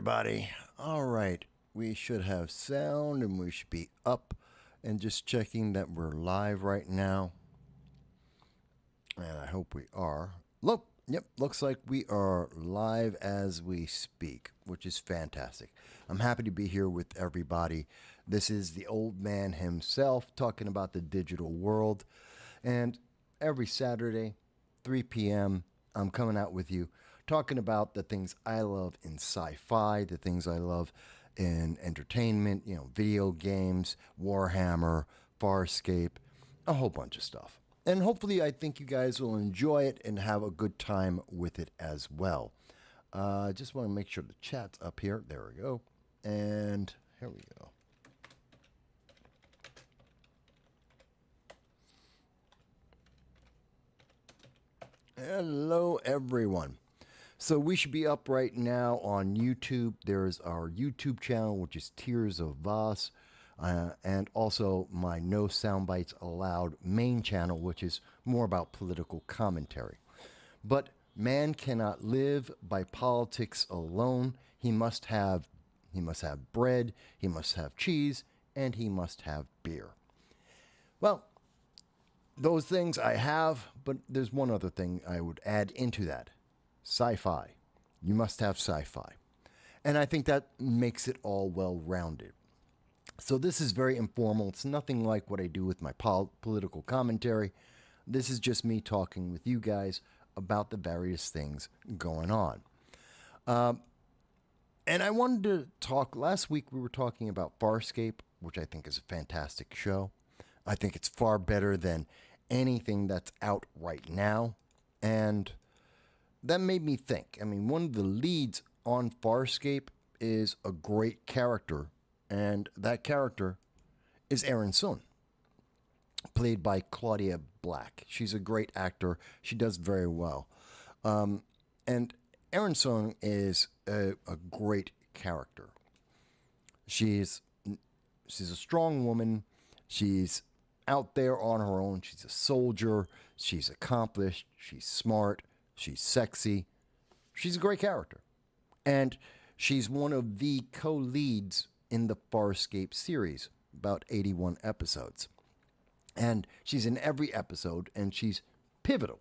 everybody. All right, we should have sound and we should be up. And just checking that we're live right now. And I hope we are. Look, yep, looks like we are live as we speak, which is fantastic. I'm happy to be here with everybody. This is the old man himself talking about the digital world. And every Saturday, 3 p.m., I'm coming out with you talking about the things I love in sci-fi, the things I love in entertainment, video games, Warhammer, Farscape, a whole bunch of stuff. And hopefully I think you guys will enjoy it and have a good time with it as well. Just want to make sure the chat's up here. There we go. And here we go. Hello, everyone. So we should be up right now on YouTube. There's our YouTube channel, which is Tears of Voss, and also my No Soundbites Allowed main channel, which is more about political commentary. But man cannot live by politics alone. He must have bread, he must have cheese, and he must have beer. Well, those things I have, but there's one other thing I would add into that. Sci-fi. You must have sci-fi. And I think that makes it all well-rounded. So this is very informal. It's nothing like what I do with my political commentary. This is just me talking with you guys about the various things going on. And I wanted to talk, last week we were talking about Farscape, which I think is a fantastic show. I think it's far better than anything that's out right now. And that made me think. I mean, one of the leads on Farscape is a great character, and that character is Erin Sun, played by Claudia Black. She's a great actor. She does very well. And Erin Sun is a great character. She's a strong woman. She's out there on her own. She's a soldier. She's accomplished. She's smart. She's sexy. She's a great character. And she's one of the co-leads in the Farscape series, about 81 episodes. And she's in every episode, and she's pivotal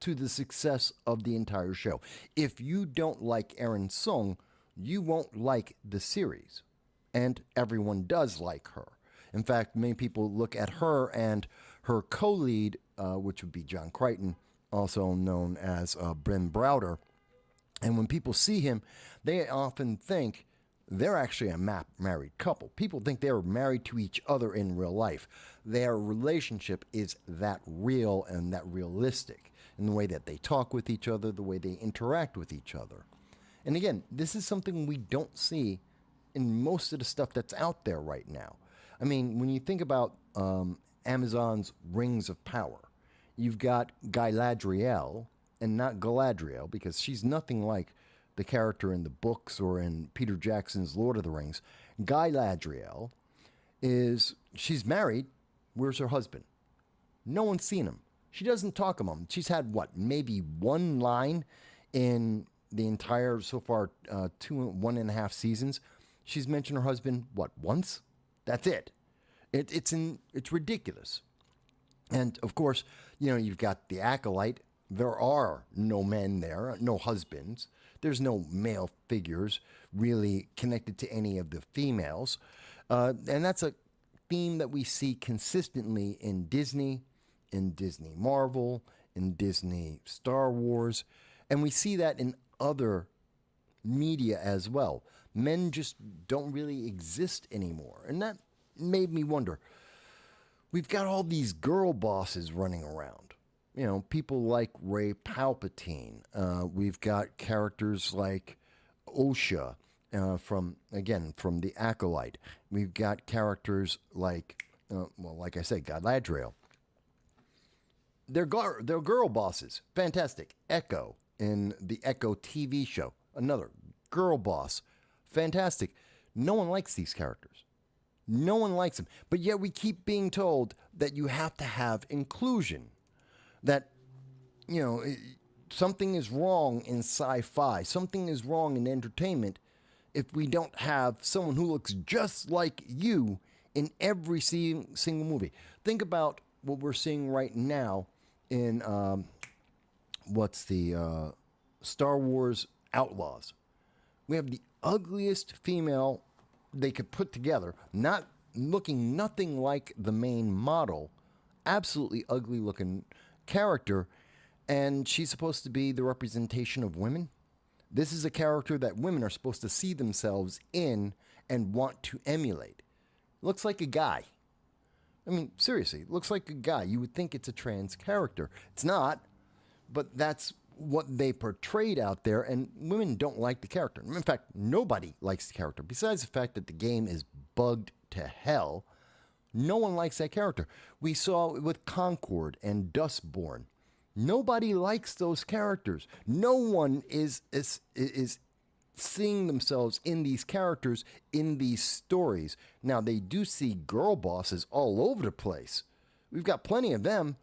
to the success of the entire show. If you don't like Erin Sun, you won't like the series. And everyone does like her. In fact, many people look at her and her co-lead, which would be John Crichton, also known as Bryn Browder. And when people see him, they often think they're actually a married couple. People think they're married to each other in real life. Their relationship is that real and that realistic in the way that they talk with each other, the way they interact with each other. And again, this is something we don't see in most of the stuff that's out there right now. I mean, when you think about Amazon's Rings of Power, you've got Galadriel, and not Galadriel, because she's nothing like the character in the books or in Peter Jackson's Lord of the Rings. Galadriel she's married. Where's her husband? No one's seen him. She doesn't talk about him. She's had, maybe one line in the entire, so far, 1.5 seasons. She's mentioned her husband, once? That's it. It's ridiculous. And, of course, you've got the Acolyte. There are no men there, no husbands. There's no male figures really connected to any of the females. And that's a theme that we see consistently in Disney Marvel, in Disney Star Wars. And we see that in other media as well. Men just don't really exist anymore. And that made me wonder. We've got all these girl bosses running around. People like Rey Palpatine. We've got characters like Osha from the Acolyte. We've got characters like, like I said, Galadriel. They're girl bosses. Fantastic. Echo in the Echo TV show. Another girl boss. Fantastic. No one likes these characters. No one likes them. But yet we keep being told that you have to have inclusion. That, something is wrong in sci-fi. Something is wrong in entertainment if we don't have someone who looks just like you in every single movie. Think about what we're seeing right now in what's the Star Wars Outlaws. We have the ugliest female they could put together, not looking nothing like the main model, absolutely ugly looking character, and she's supposed to be the representation of women. This is a character that women are supposed to see themselves in and want to emulate. Looks like a guy. I mean, seriously, looks like a guy. You would think it's a trans character. It's not, but that's what they portrayed out there, and women don't like the character. In fact, nobody likes the character. Besides the fact that the game is bugged to hell, no one likes that character. We saw it with Concord and Dustborn. Nobody likes those characters. No one is seeing themselves in these characters, in these stories. Now, they do see girl bosses all over the place. We've got plenty of them,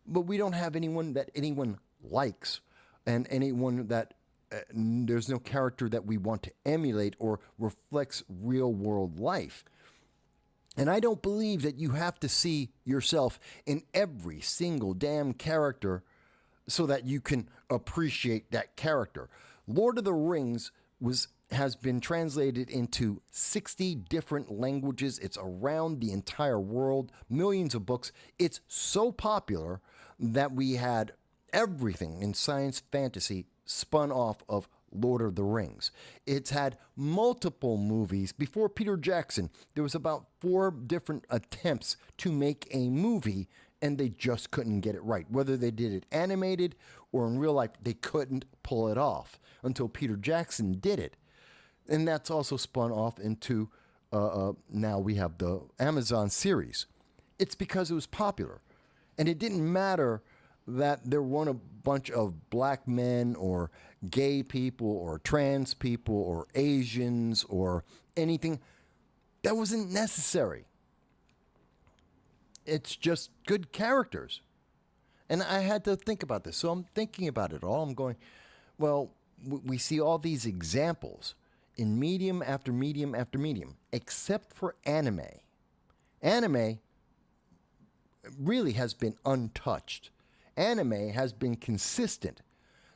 but we don't have anyone that anyone likes, and anyone that there's no character that we want to emulate or reflects real world life. And I don't believe that you have to see yourself in every single damn character so that you can appreciate that character. Lord of the Rings has been translated into 60 different languages. It's around the entire world, millions of books. It's so popular that we had everything in science fantasy spun off of Lord of the Rings. It's had multiple movies. Before Peter Jackson, there was about 4 different attempts to make a movie, and they just couldn't get it right. Whether they did it animated or in real life, they couldn't pull it off until Peter Jackson did it. And that's also spun off into, now we have the Amazon series. It's because it was popular. And it didn't matter that there weren't a bunch of black men or gay people or trans people or Asians or anything. That wasn't necessary. It's just good characters. And I had to think about this. So I'm thinking about it all. I'm going, well, we see all these examples in medium after medium after medium, except for anime. Anime really has been untouched. Anime has been consistent,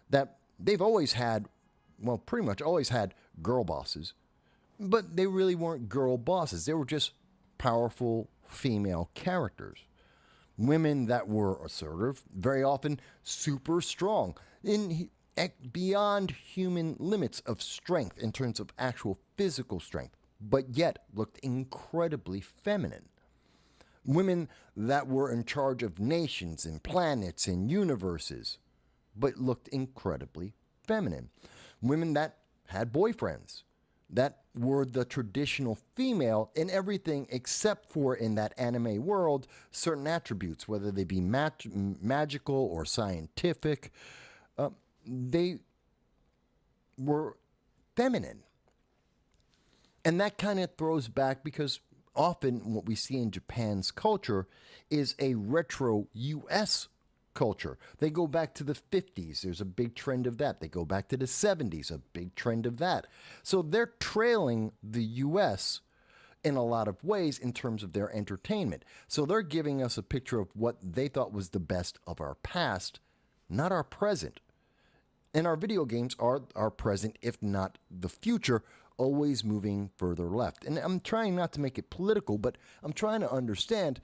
that they've always had, well, pretty much always had girl bosses, but they really weren't girl bosses. They were just powerful female characters. Women that were assertive, very often super strong, beyond human limits of strength in terms of actual physical strength, but yet looked incredibly feminine. Women that were in charge of nations and planets and universes, but looked incredibly feminine. Women that had boyfriends, that were the traditional female in everything except for, in that anime world, certain attributes, whether they be magical or scientific. They were feminine. And that kind of throws back, because often what we see in Japan's culture is a retro U.S. culture. They go back to the 50s. There's a big trend of that. They go back to the 70s, a big trend of that. So they're trailing the U.S. in a lot of ways in terms of their entertainment. So they're giving us a picture of what they thought was the best of our past, not our present. And our video games are our present, if not the future, always moving further left. And I'm trying not to make it political, but I'm trying to understand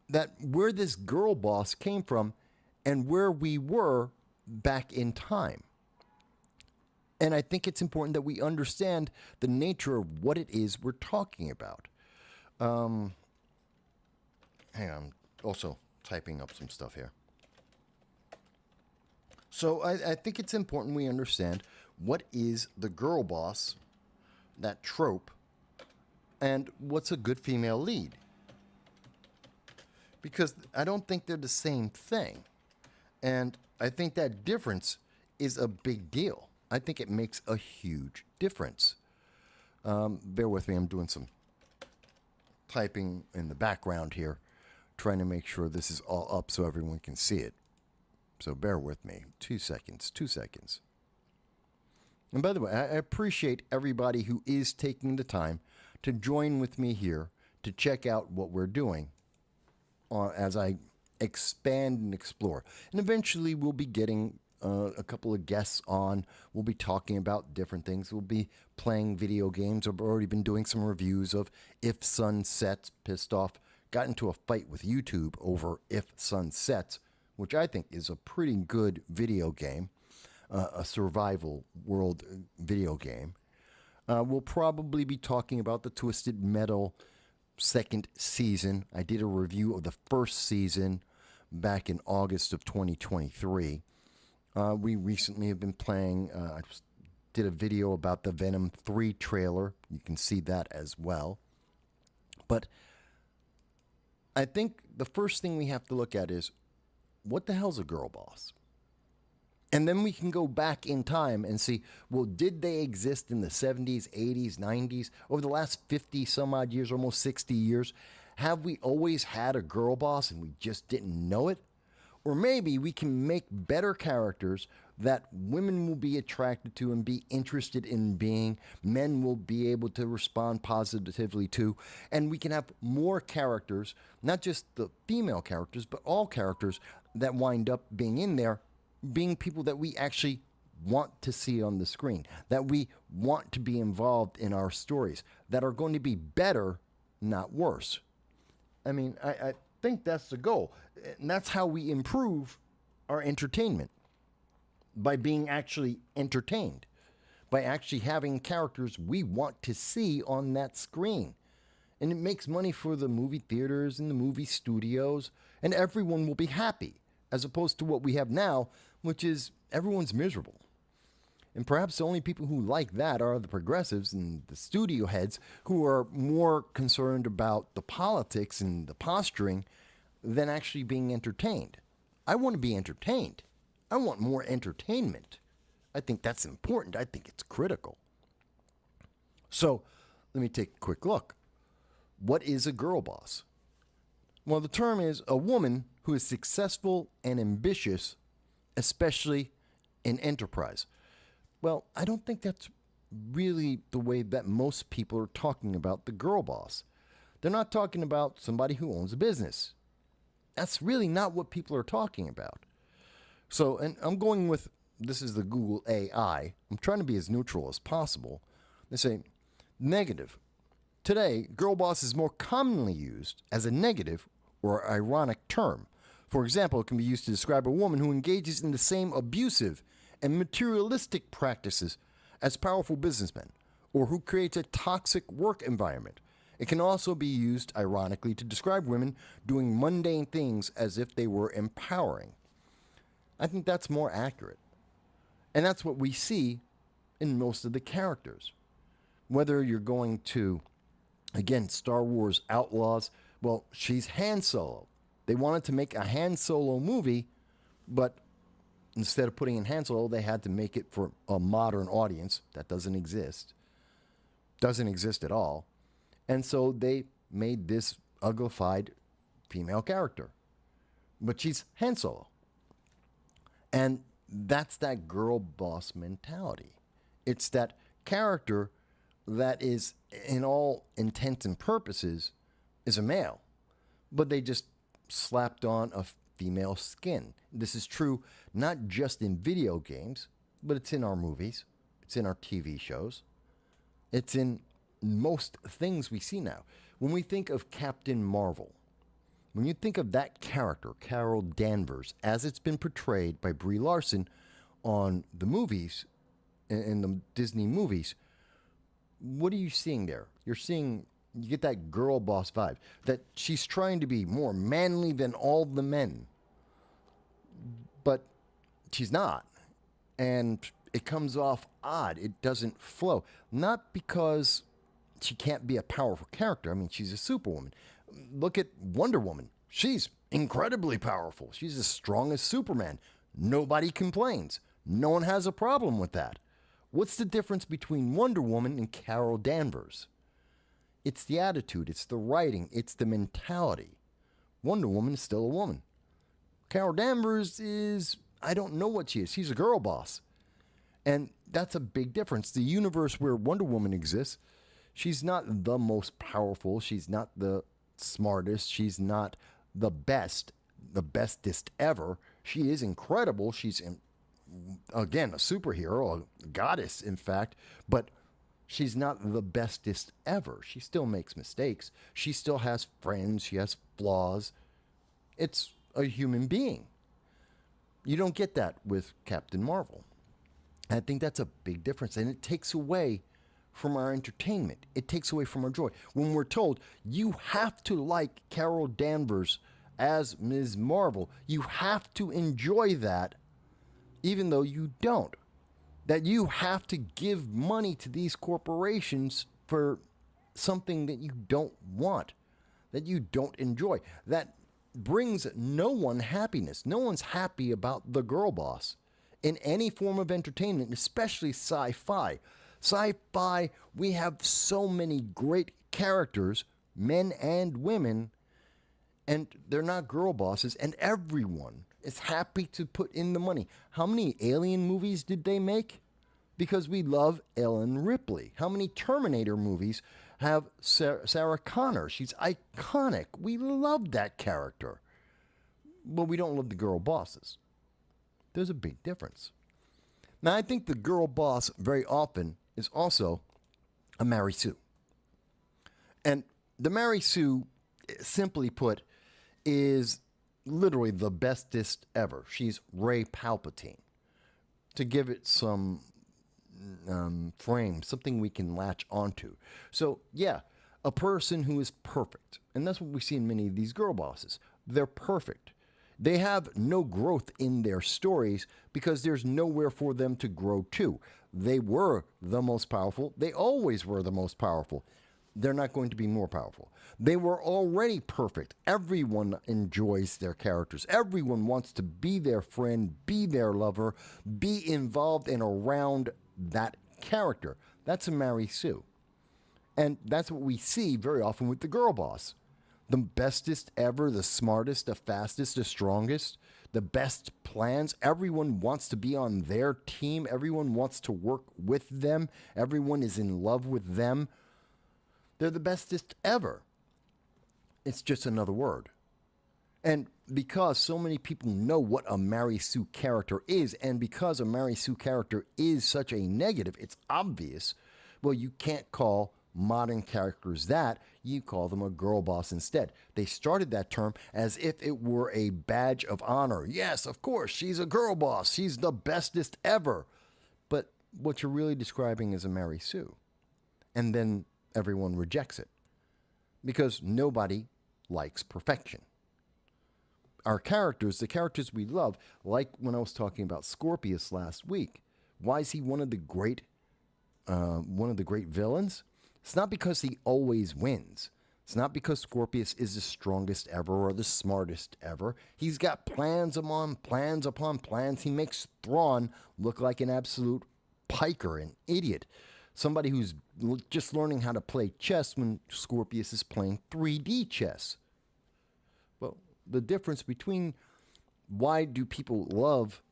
that where this girl boss came from and where we were back in time. And I think it's important that we understand the nature of what it is we're talking about. Hang on, I'm also typing up some stuff here. So I think it's important we understand what is the girl boss, that trope, and what's a good female lead. Because I don't think they're the same thing. And I think that difference is a big deal. I think it makes a huge difference. Bear with me, I'm doing some typing in the background here, trying to make sure this is all up so everyone can see it. So bear with me. 2 seconds. And by the way, I appreciate everybody who is taking the time to join with me here to check out what we're doing as I expand and explore. And eventually we'll be getting a couple of guests on. We'll be talking about different things. We'll be playing video games. I've already been doing some reviews of If Sun Sets. Pissed off. Got into a fight with YouTube over If Sun Sets, which I think is a pretty good video game. A survival world video game. We'll probably be talking about the Twisted Metal second season. I did a review of the first season back in August of 2023. We recently have been playing, I did a video about the Venom 3 trailer. You can see that as well. But I think the first thing we have to look at is, what the hell's a girl boss? And then we can go back in time and see, well, did they exist in the 70s, 80s, 90s? Over the last 50 some odd years, almost 60 years, have we always had a girl boss and we just didn't know it? Or maybe we can make better characters that women will be attracted to and be interested in being, men will be able to respond positively to, and we can have more characters, not just the female characters, but all characters that wind up being in there, being people that we actually want to see on the screen, that we want to be involved in our stories, that are going to be better, not worse. I mean, I think that's the goal. And that's how we improve our entertainment, by being actually entertained, by actually having characters we want to see on that screen. And it makes money for the movie theaters and the movie studios, and everyone will be happy, as opposed to what we have now, which is everyone's miserable. And perhaps the only people who like that are the progressives and the studio heads, who are more concerned about the politics and the posturing than actually being entertained. I want to be entertained. I want more entertainment. I think that's important. I think it's critical. So let me take a quick look. What is a girl boss? Well, the term is a woman who is successful and ambitious, especially in enterprise. Well, I don't think that's really the way that most people are talking about the girl boss. They're not talking about somebody who owns a business. That's really not what people are talking about. So, and I'm going with, this is the Google AI. I'm trying to be as neutral as possible. They say, negative. Today, girl boss is more commonly used as a negative or ironic term. For example, it can be used to describe a woman who engages in the same abusive and materialistic practices as powerful businessmen, or who creates a toxic work environment. It can also be used, ironically, to describe women doing mundane things as if they were empowering. I think that's more accurate. And that's what we see in most of the characters. Whether you're going to, again, Star Wars Outlaws, well, she's Han Solo. They wanted to make a Han Solo movie, but instead of putting in Han Solo, they had to make it for a modern audience. That doesn't exist. Doesn't exist at all. And so they made this uglified female character. But she's Han Solo. And that's that girl boss mentality. It's that character that is, in all intents and purposes, is a male. But they just slapped on a female skin. This is true not just in video games, but it's in our movies. It's in our TV shows. It's in most things we see now. When we think of Captain Marvel, when you think of that character, Carol Danvers, as it's been portrayed by Brie Larson on the movies, in the Disney movies, what are you seeing there? You're seeing, you get that girl boss vibe, that she's trying to be more manly than all the men. But she's not. And it comes off odd. It doesn't flow. Not because she can't be a powerful character. I mean, she's a superwoman. Look at Wonder Woman. She's incredibly powerful. She's as strong as Superman. Nobody complains. No one has a problem with that. What's the difference between Wonder Woman and Carol Danvers? It's the attitude. It's the writing. It's the mentality. Wonder Woman is still a woman. Carol Danvers is, I don't know what she is. She's a girl boss. And that's a big difference. The universe where Wonder Woman exists, she's not the most powerful. She's not the smartest. She's not the best, the bestest ever. She is incredible. Again, a superhero, a goddess, in fact, but she's not the bestest ever. She still makes mistakes. She still has friends. She has flaws. It's a human being. You don't get that with Captain Marvel. I think that's a big difference, and it takes away from our entertainment. It takes away from our joy. When we're told you have to like Carol Danvers as Ms. Marvel, you have to enjoy that, even though you don't. That you have to give money to these corporations for something that you don't want, that you don't enjoy. That brings no one happiness. No one's happy about the girl boss in any form of entertainment, especially sci-fi. Sci-fi, we have so many great characters, men and women, and they're not girl bosses, and everyone is happy to put in the money. How many Alien movies did they make? Because we love Ellen Ripley. How many Terminator movies have Sarah Connor? She's iconic. We love that character. But we don't love the girl bosses. There's a big difference. Now, I think the girl boss very often is also a Mary Sue. And the Mary Sue, simply put, is literally the bestest ever. She's Ray Palpatine. To give it some frame, something we can latch onto. So, yeah, a person who is perfect. And that's what we see in many of these girl bosses. They're perfect. They have no growth in their stories because there's nowhere for them to grow to. They were the most powerful. They always were the most powerful. They're not going to be more powerful. They were already perfect. Everyone enjoys their characters. Everyone wants to be their friend, be their lover, be involved and around that character. That's a Mary Sue. And that's what we see very often with the girl boss. The bestest ever, the smartest, the fastest, the strongest, the best plans. Everyone wants to be on their team. Everyone wants to work with them. Everyone is in love with them. They're the bestest ever. It's just another word. And because so many people know what a Mary Sue character is, and because a Mary Sue character is such a negative, it's obvious, well, you can't call modern characters that. You call them a girl boss instead. They started that term as if it were a badge of honor. Yes, of course, she's a girl boss. She's the bestest ever. But what you're really describing is a Mary Sue. And then everyone rejects it because nobody likes perfection. Our characters, the characters we love, like when I was talking about Scorpius last week, why is he one of the great villains? It's not because he always wins. It's not because Scorpius is the strongest ever or the smartest ever. He's got plans upon plans upon plans. He makes Thrawn look like an absolute piker, an idiot. Somebody who's just learning how to play chess when Scorpius is playing 3D chess. Well, the difference between why do people love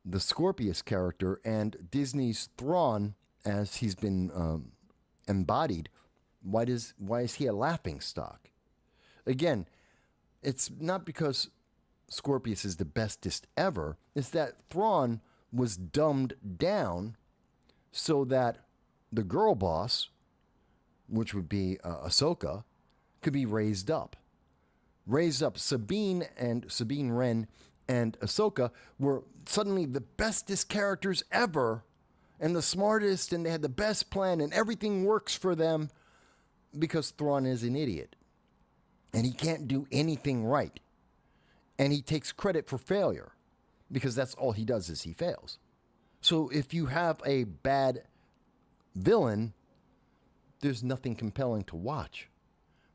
the Scorpius character and Disney's Thrawn as he's been embodied, why is he a laughing stock? Again, it's not because Scorpius is the bestest ever. It's that Thrawn was dumbed down so that the girl boss, which would be Ahsoka, could be raised up. Sabine Wren and Ahsoka were suddenly the bestest characters ever and the smartest, and they had the best plan, and everything works for them because Thrawn is an idiot. And he can't do anything right. And he takes credit for failure because that's all he does is he fails. So if you have a bad villain, there's nothing compelling to watch.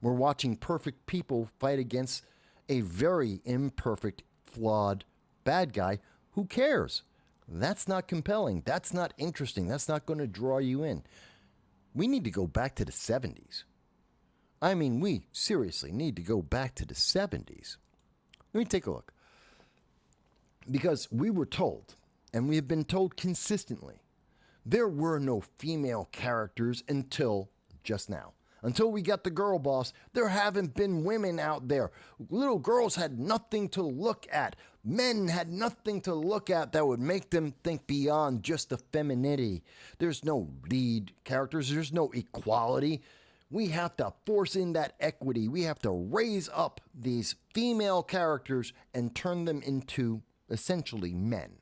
We're watching perfect people fight against a very imperfect, flawed bad guy. Who cares? That's not compelling. That's not interesting. That's not going to draw you in. We need to go back to the 70s. I mean, we seriously need to go back to the 70s. Let me take a look. Because we were told, and we have been told consistently, There were no female characters until just now. Until we got the girl boss, there haven't been women out there. Little girls had nothing to look at. Men had nothing to look at that would make them think beyond just the femininity. There's no lead characters. There's no equality. We have to force in that equity. We have to raise up these female characters and turn them into essentially men.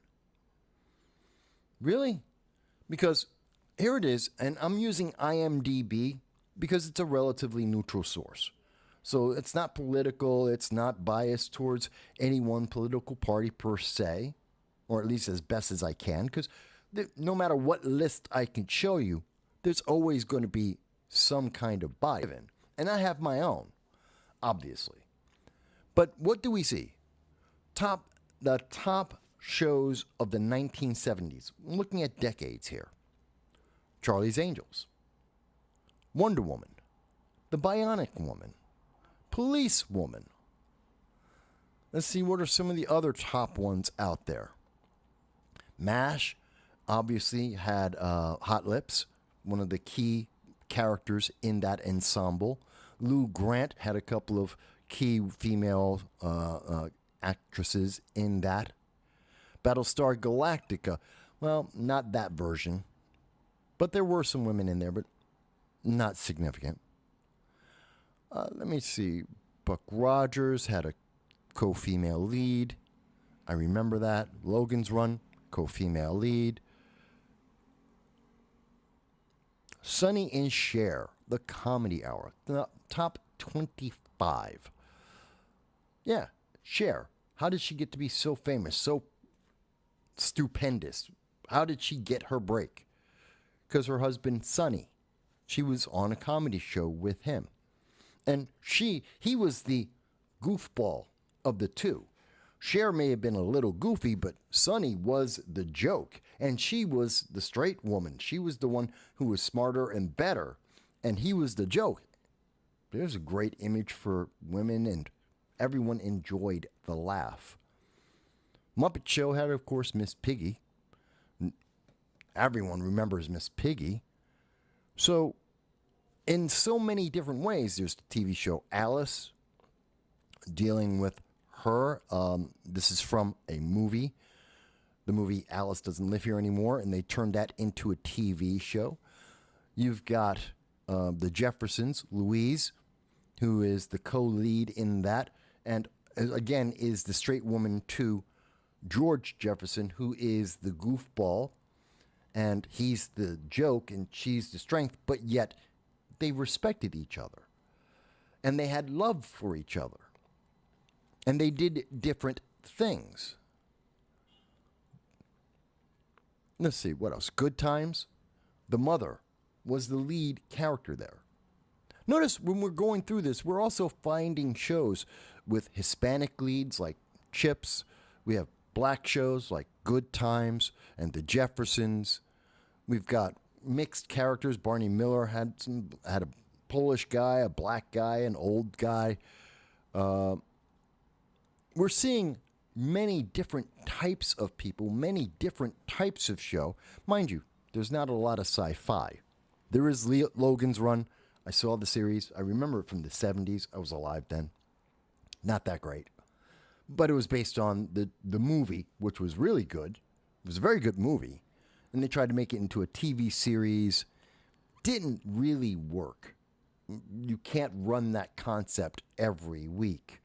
Really? Because here it is, and I'm using IMDb because it's a relatively neutral source. So it's not political, it's not biased towards any one political party per se, or at least as best as I can, because no matter what list I can show you, there's always going to be some kind of bias. And I have my own, obviously. But what do we see? The top shows of the 1970s. I'm looking at decades here. Charlie's Angels, Wonder Woman, The Bionic Woman, Police Woman. Let's see, what are some of the other top ones out there? MASH obviously had Hot Lips, one of the key characters in that ensemble. Lou Grant had a couple of key female actresses in that. Battlestar Galactica, well, not that version, but there were some women in there, but not significant. Let me see. Buck Rogers had a co-female lead. I remember that. Logan's Run, co-female lead. Sonny and Cher, The Comedy Hour, the top 25. Yeah, Cher. How did she get to be so famous, so stupendous? How did she get her break? Because her husband, Sonny, she was on a comedy show with him. And he was the goofball of the two. Cher may have been a little goofy, but Sonny was the joke. And she was the straight woman. She was the one who was smarter and better. And he was the joke. There's a great image for women, and everyone enjoyed the laugh. Muppet Show had, of course, Miss Piggy. Everyone remembers Miss Piggy. So, in so many different ways, there's the TV show Alice, dealing with her. This is from a movie. The movie Alice Doesn't Live Here Anymore, and they turned that into a TV show. You've got the Jeffersons, Louise, who is the co-lead in that, and again is the straight woman to George Jefferson, who is the goofball, and he's the joke, and she's the strength, but yet they respected each other, and they had love for each other, and they did different things. Let's see, what else? Good Times. The mother was the lead character there. Notice when we're going through this, we're also finding shows with Hispanic leads like Chips. We have black shows like Good Times and The Jeffersons. We've got mixed characters. Barney Miller had a Polish guy, a black guy, an old guy. We're seeing many different types of people, many different types of show. Mind you, there's not a lot of sci-fi. There is Logan's Run. I saw the series. I remember it from the 70s. I was alive then. Not that great. But it was based on the movie, which was really good. It was a very good movie. And they tried to make it into a TV series. Didn't really work. You can't run that concept every week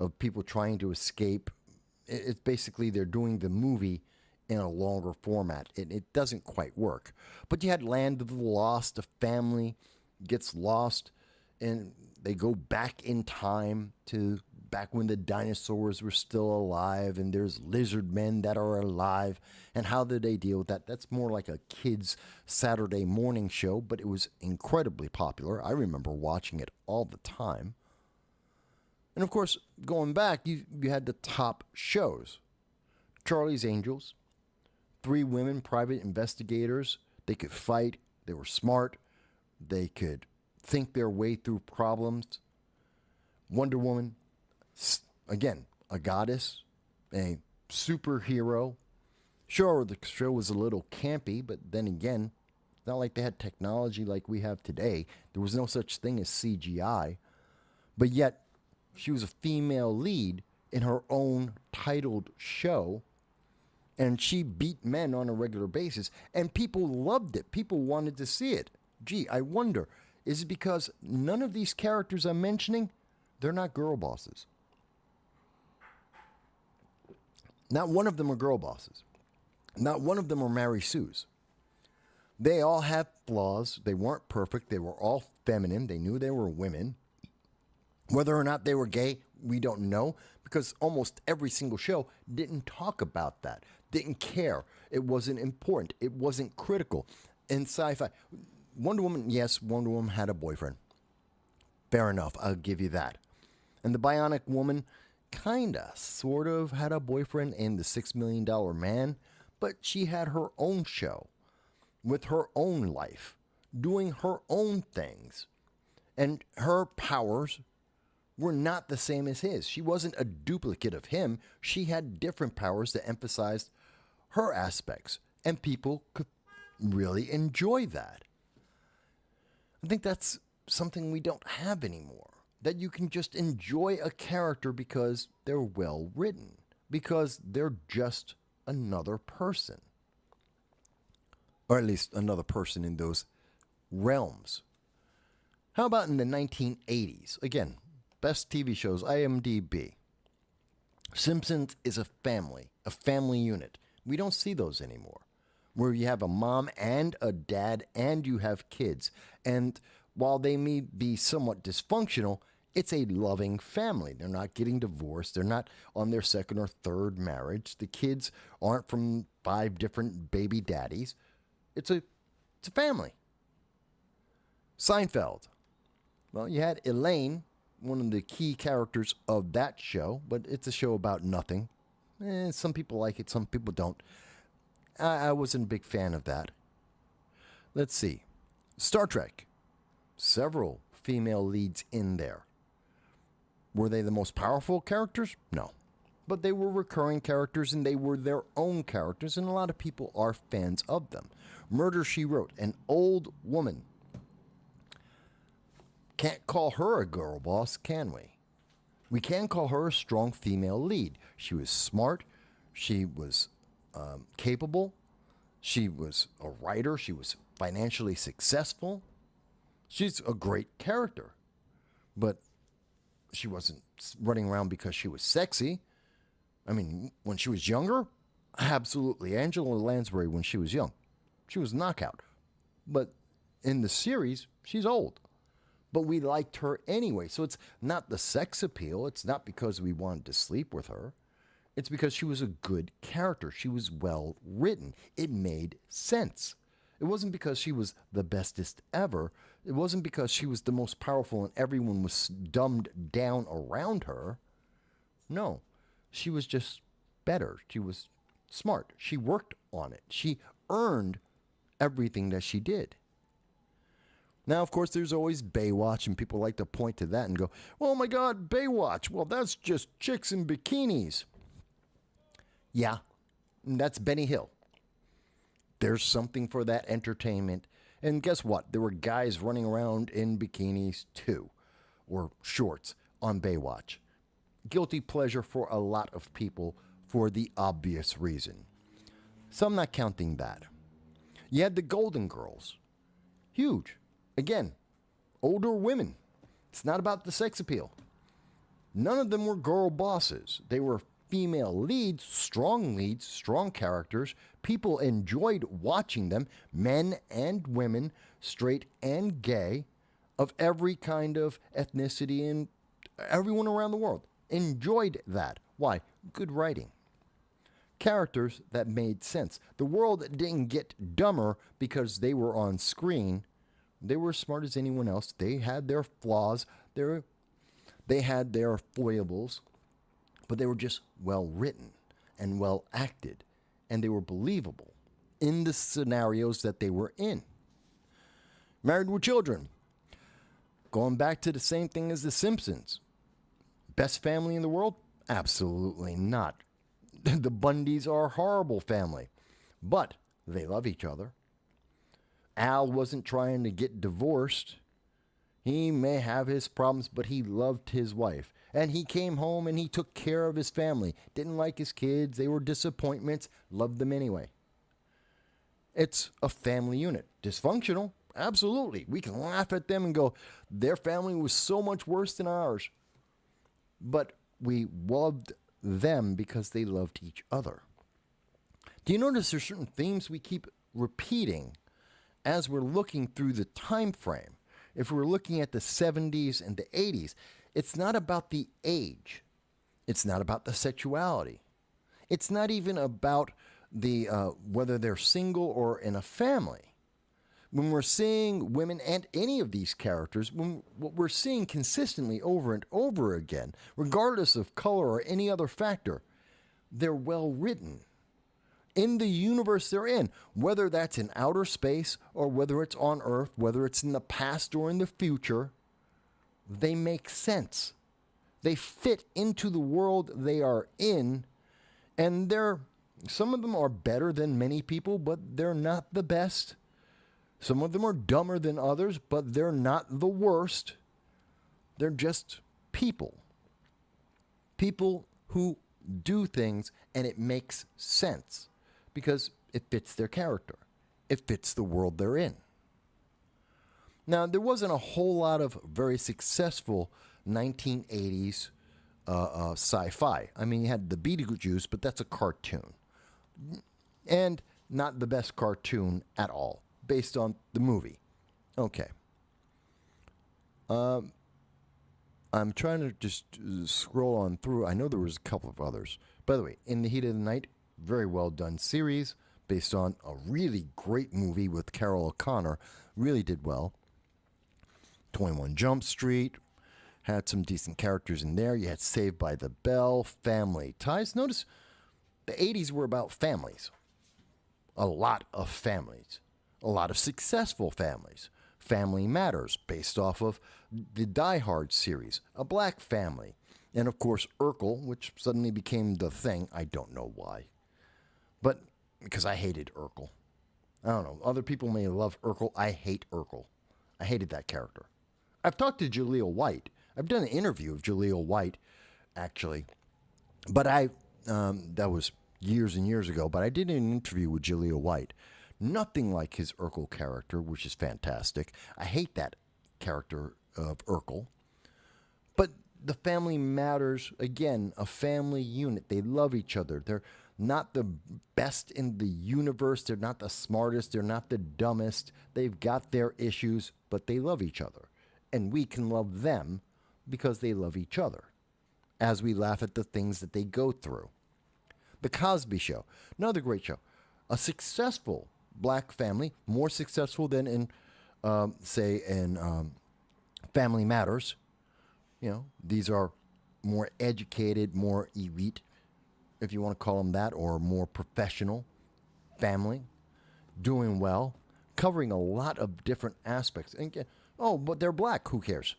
of people trying to escape. It's basically they're doing the movie in a longer format. It doesn't quite work. But you had Land of the Lost. A family gets lost, and they go back in time to back when the dinosaurs were still alive, and there's lizard men that are alive. And how do they deal with that? That's more like a kid's Saturday morning show, but it was incredibly popular. I remember watching it all the time. And of course, going back, you had the top shows. Charlie's Angels, 3 women private investigators. They could fight. They were smart. They could think their way through problems. Wonder Woman, again, a goddess, a superhero, Sure, the show was a little campy, but then again, it's not like they had technology like we have today. There was no such thing as CGI. But yet, she was a female lead in her own titled show, and she beat men on a regular basis, and people loved it. People wanted to see it. Gee, I wonder, is it because none of these characters I'm mentioning, they're not girl bosses? Not one of them are girl bosses. Not one of them are Mary Sue's. They all have flaws. They weren't perfect. They were all feminine. They knew they were women. Whether or not they were gay, we don't know, because almost every single show didn't talk about that, didn't care. It wasn't important. It wasn't critical. In sci-fi, Wonder Woman, yes, Wonder Woman had a boyfriend. Fair enough, I'll give you that. And the Bionic Woman kinda, sort of had a boyfriend in the $6 Million Man, but she had her own show with her own life, doing her own things. And her powers were not the same as his. She wasn't a duplicate of him. She had different powers that emphasized her aspects, and people could really enjoy that. I think that's something we don't have anymore. That you can just enjoy a character because they're well written, because they're just another person. Or at least another person in those realms. How about in the 1980s? Again, best TV shows, IMDb. Simpsons is a family unit. We don't see those anymore. Where you have a mom and a dad and you have kids. And while they may be somewhat dysfunctional, it's a loving family. They're not getting divorced. They're not on their second or third marriage. The kids aren't from 5 different baby daddies. It's a family. Seinfeld. Well, you had Elaine, one of the key characters of that show, but it's a show about nothing. Some people like it, some people don't. I wasn't a big fan of that. Let's see. Star Trek. Several female leads in there. Were they the most powerful characters? No. But they were recurring characters and they were their own characters, and a lot of people are fans of them. Murder, She Wrote, an old woman. Can't call her a girl boss, can we? We can call her a strong female lead. She was smart. She was capable. She was a writer. She was financially successful. She's a great character. But she wasn't running around because she was sexy. I mean, when she was younger, absolutely. Angela Lansbury, when she was young, she was a knockout. But in the series, she's old. But we liked her anyway. So it's not the sex appeal. It's not because we wanted to sleep with her. It's because she was a good character. She was well written. It made sense. It wasn't because she was the bestest ever. It wasn't because she was the most powerful and everyone was dumbed down around her. No, she was just better. She was smart. She worked on it. She earned everything that she did. Now, of course, there's always Baywatch, and people like to point to that and go, oh my God, Baywatch. Well, that's just chicks in bikinis. Yeah, that's Benny Hill. There's something for that entertainment. And guess what? There were guys running around in bikinis too, or shorts on Baywatch. Guilty pleasure for a lot of people for the obvious reason. So I'm not counting that. You had the Golden Girls. Huge. Again, older women. It's not about the sex appeal. None of them were girl bosses. They were female leads, strong characters. People enjoyed watching them, men and women, straight and gay, of every kind of ethnicity, and everyone around the world enjoyed that. Why? Good writing. Characters that made sense. The world didn't get dumber because they were on screen. They were as smart as anyone else. They had their flaws. They had their foibles. But they were just well written and well acted. And they were believable in the scenarios that they were in. Married with Children. Going back to the same thing as The Simpsons. Best family in the world? Absolutely not. The Bundys are a horrible family. but they love each other. Al wasn't trying to get divorced. He may have his problems, but he loved his wife. And he came home and he took care of his family. Didn't like his kids. They were disappointments. Loved them anyway. It's a family unit. Dysfunctional? Absolutely. We can laugh at them and go, their family was so much worse than ours. But we loved them because they loved each other. Do you notice there's certain themes we keep repeating as we're looking through the time frame? If we're looking at the 70s and the 80s, it's not about the age. It's not about the sexuality. It's not even about the whether they're single or in a family. When we're seeing women and any of these characters, what we're seeing consistently over and over again, regardless of color or any other factor, they're well written. In the universe they're in, whether that's in outer space or whether it's on Earth, whether it's in the past or in the future, they make sense. They fit into the world they are in, and some of them are better than many people, but they're not the best. Some of them are dumber than others, but they're not the worst. They're just people. People who do things and it makes sense because it fits their character. It fits the world they're in. Now, there wasn't a whole lot of very successful 1980s sci-fi. I mean, you had the Beetlejuice, but that's a cartoon. And not the best cartoon at all, based on the movie. Okay. I'm trying to just scroll on through. I know there was a couple of others. By the way, In the Heat of the Night, very well done series, based on a really great movie with Carol O'Connor. Really did well. 21 Jump Street had some decent characters in there. You had Saved by the Bell, Family Ties. Notice the 80s were about families. A lot of families. A lot of successful families. Family Matters, based off of the Die Hard series. A black family. And of course, Urkel, which suddenly became the thing. I don't know why. But because I hated Urkel. I don't know. Other people may love Urkel. I hate Urkel. I hated that character. I've talked to Jaleel White. I've done an interview of Jaleel White, actually. But that was years and years ago. But I did an interview with Jaleel White. Nothing like his Urkel character, which is fantastic. I hate that character of Urkel. But the Family Matters, again, a family unit. They love each other. They're not the best in the universe. They're not the smartest. They're not the dumbest. They've got their issues, but they love each other. And we can love them because they love each other as we laugh at the things that they go through. The Cosby Show, another great show. A successful black family, more successful than in, Family Matters. You know, these are more educated, more elite, if you want to call them that, or more professional family, doing well, covering a lot of different aspects. And again, oh, but they're black. Who cares?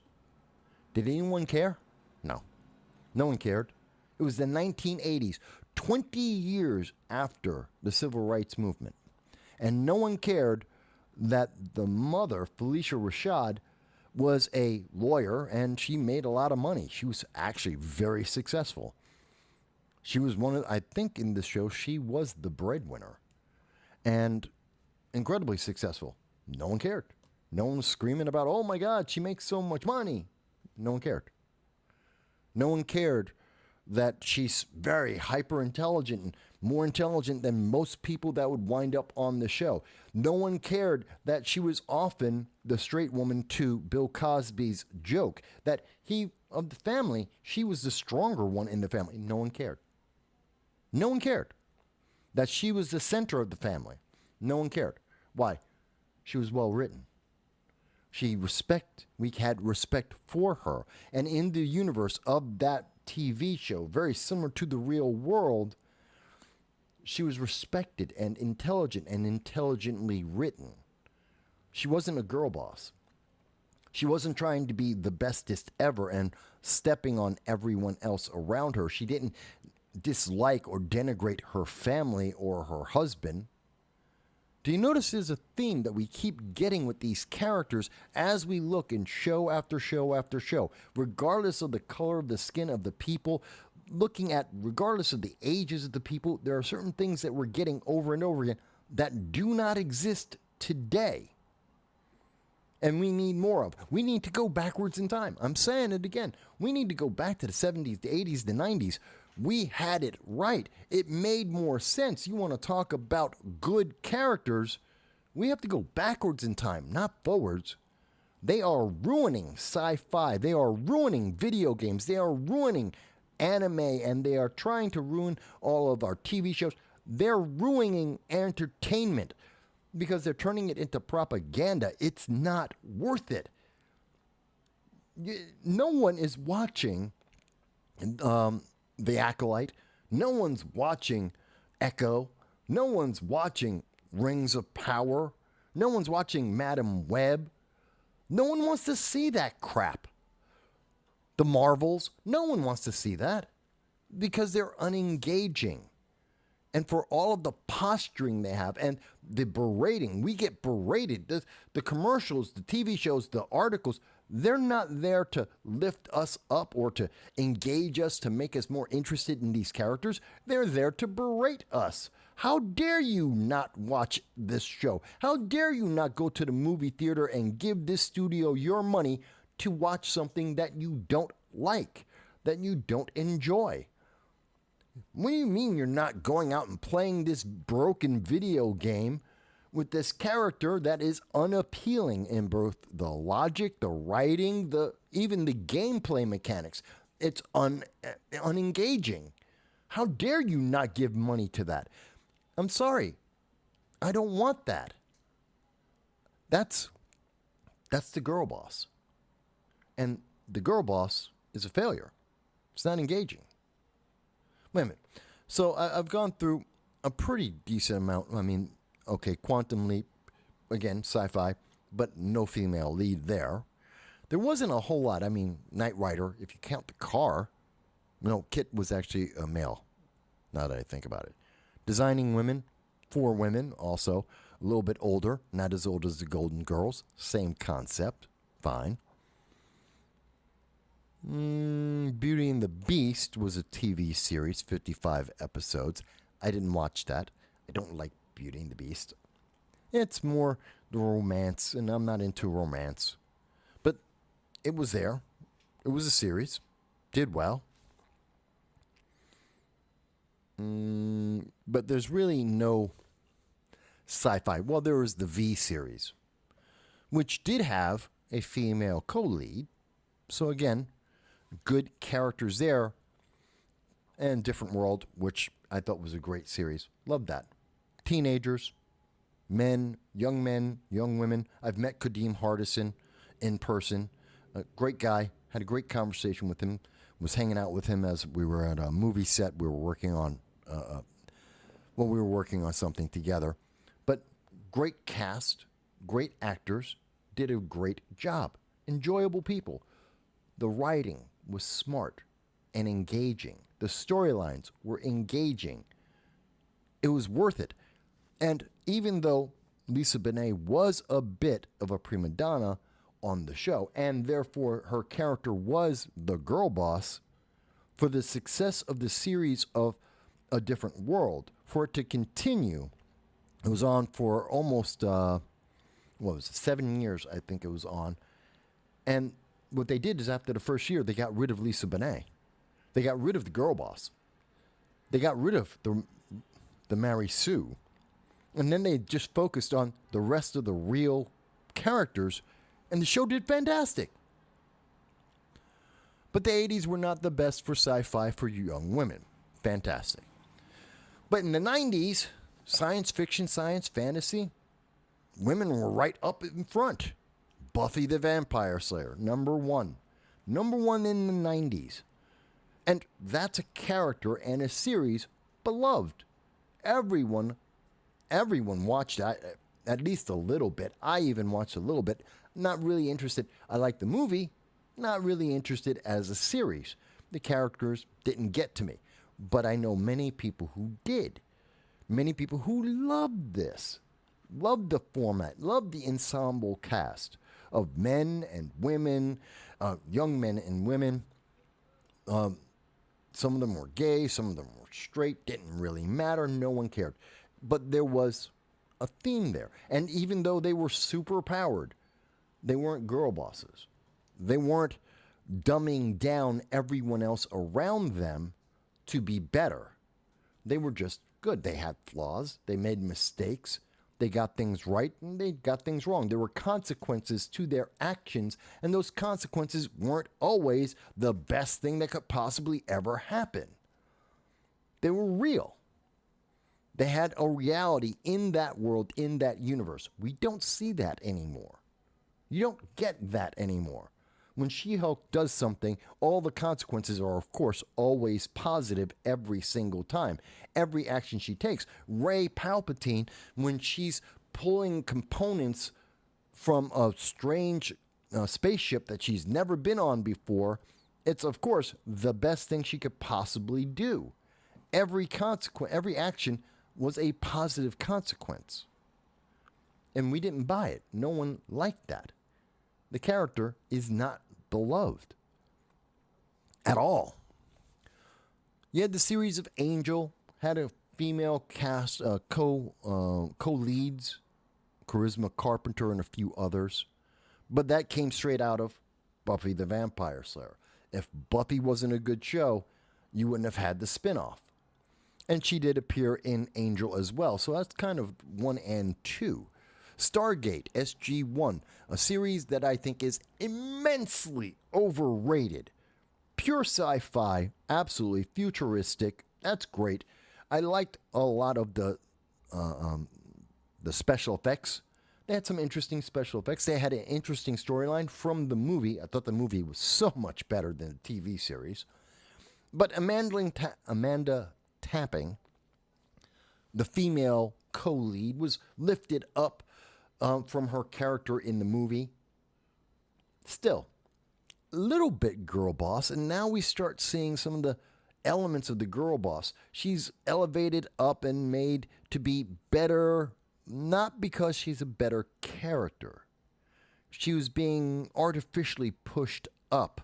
Did anyone care? No. No one cared. It was the 1980s, 20 years after the Civil Rights Movement. And no one cared that the mother, Felicia Rashad, was a lawyer and she made a lot of money. She was actually very successful. She was I think in this show, she was the breadwinner and incredibly successful. No one cared. No one was screaming about, oh my God, she makes so much money. No one cared. No one cared that she's very hyper intelligent and more intelligent than most people that would wind up on the show. No one cared that she was often the straight woman to Bill Cosby's joke, that of the family, she was the stronger one in the family. No one cared. No one cared that she was the center of the family. No one cared. Why? She was well written. We had respect for her. And in the universe of that TV show, very similar to the real world, she was respected and intelligent and intelligently written. She wasn't a girl boss. She wasn't trying to be the bestest ever and stepping on everyone else around her. She didn't dislike or denigrate her family or her husband. Do you notice there's a theme that we keep getting with these characters as we look in show after show after show, regardless of the color of the skin of the people, looking at regardless of the ages of the people, there are certain things that we're getting over and over again that do not exist today. And we need more of. We need to go backwards in time. I'm saying it again. We need to go back to the 70s, the 80s, the 90s. We had it right. It made more sense. You want to talk about good characters, we have to go backwards in time, not forwards. They are ruining sci-fi. They are ruining video games. They are ruining anime, and they are trying to ruin all of our TV shows. They're ruining entertainment because they're turning it into propaganda. It's not worth it. No one is watching The Acolyte. No one's watching Echo. No one's watching Rings of Power. No one's watching Madam Web. No one wants to see that crap. The Marvels, no one wants to see that because they're unengaging. And for all of the posturing they have and the berating, we get berated. The commercials, the TV shows, the articles, they're not there to lift us up or to engage us, to make us more interested in these characters. They're there to berate us. How dare you not watch this show? How dare you not go to the movie theater and give this studio your money to watch something that you don't like, that you don't enjoy? What do you mean you're not going out and playing this broken video game with this character that is unappealing in both the logic, the writing, even the gameplay mechanics? It's unengaging. How dare you not give money to that? I'm sorry. I don't want that. That's the girl boss. And the girl boss is a failure. It's not engaging. Wait a minute. So I've gone through a pretty decent amount. I mean, okay, Quantum Leap, again, sci-fi, but no female lead there. There wasn't a whole lot. I mean, Knight Rider, if you count the car, no, Kit was actually a male, now that I think about it. Designing Women, 4 women also, a little bit older, not as old as the Golden Girls, same concept, fine. Beauty and the Beast was a TV series, 55 episodes. I didn't watch that. I don't like Beauty and the Beast. It's more the romance, and I'm not into romance. But it was there. It was a series. Did well. But there's really no sci-fi. Well, there was the V series, which did have a female co-lead. So again, good characters there, and Different World, which I thought was a great series. Loved that. Teenagers, men, young women. I've met Kadeem Hardison in person. A great guy. Had a great conversation with him. Was hanging out with him as we were at a movie set. We were working on, we were working on something together. But great cast, great actors, did a great job. Enjoyable people. The writing was smart and engaging. The storylines were engaging. It was worth it. And even though Lisa Bonet was a bit of a prima donna on the show, and therefore her character was the girl boss, for the success of the series of A Different World, for it to continue, it was on for almost, 7 years, I think it was on. And what they did is after the first year, they got rid of Lisa Bonet. They got rid of the girl boss. They got rid of the Mary Sue. And then they just focused on the rest of the real characters, and the show did fantastic. But the 80s were not the best for sci-fi for young women. Fantastic. But in the 90s, science fiction, science fantasy, women were right up in front. Buffy the Vampire Slayer, number 1. Number 1 in the 90s. And that's a character and a series beloved. Everyone watched that at least a little bit. I even watched a little bit. Not really interested. I liked the movie. Not really interested as a series. The characters didn't get to me. But I know many people who did. Many people who loved this. Loved the format, loved the ensemble cast of men and women, young men and women. Some of them were gay, some of them were straight, didn't really matter, no one cared. But there was a theme there. And even though they were super powered, they weren't girl bosses. They weren't dumbing down everyone else around them to be better. They were just good. They had flaws, they made mistakes, they got things right, and they got things wrong. There were consequences to their actions, and those consequences weren't always the best thing that could possibly ever happen. They were real. They had a reality in that world, in that universe. We don't see that anymore. You don't get that anymore. When She-Hulk does something, all the consequences are, of course, always positive every single time. Every action she takes. Rey Palpatine, when she's pulling components from a strange spaceship that she's never been on before, it's, of course, the best thing she could possibly do. Every action was a positive consequence. And we didn't buy it. No one liked that. The character is not beloved at all. You had the series of Angel, had a female cast, co-leads, Charisma Carpenter and a few others, but that came straight out of Buffy the Vampire Slayer. If Buffy wasn't a good show, you wouldn't have had the spinoff. And she did appear in Angel as well, so that's kind of 1 and 2. Stargate SG-1, a series that I think is immensely overrated. Pure sci-fi, absolutely futuristic. That's great. I liked a lot of the special effects. They had some interesting special effects. They had an interesting storyline from the movie. I thought the movie was so much better than the TV series. But Amanda Tapping, the female co-lead, was lifted up from her character in the movie. Still, a little bit girl boss, and now we start seeing some of the elements of the girl boss. She's elevated up and made to be better, not because she's a better character. She was being artificially pushed up.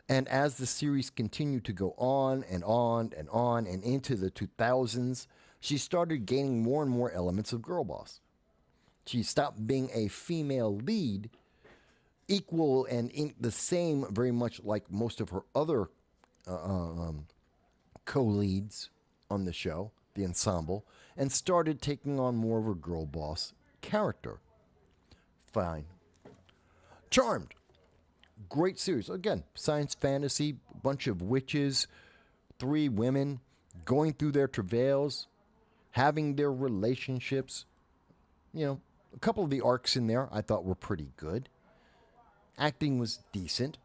And as the series continued to go on and on and on and into the 2000s, she started gaining more and more elements of girl boss. She stopped being a female lead, equal and the same very much like most of her other co-leads on the show, the ensemble, and started taking on more of a girl boss character. Fine. Charmed. Great series. Again, science fantasy, bunch of witches, 3 women going through their travails, having their relationships. You know, a couple of the arcs in there I thought were pretty good. Acting was decent,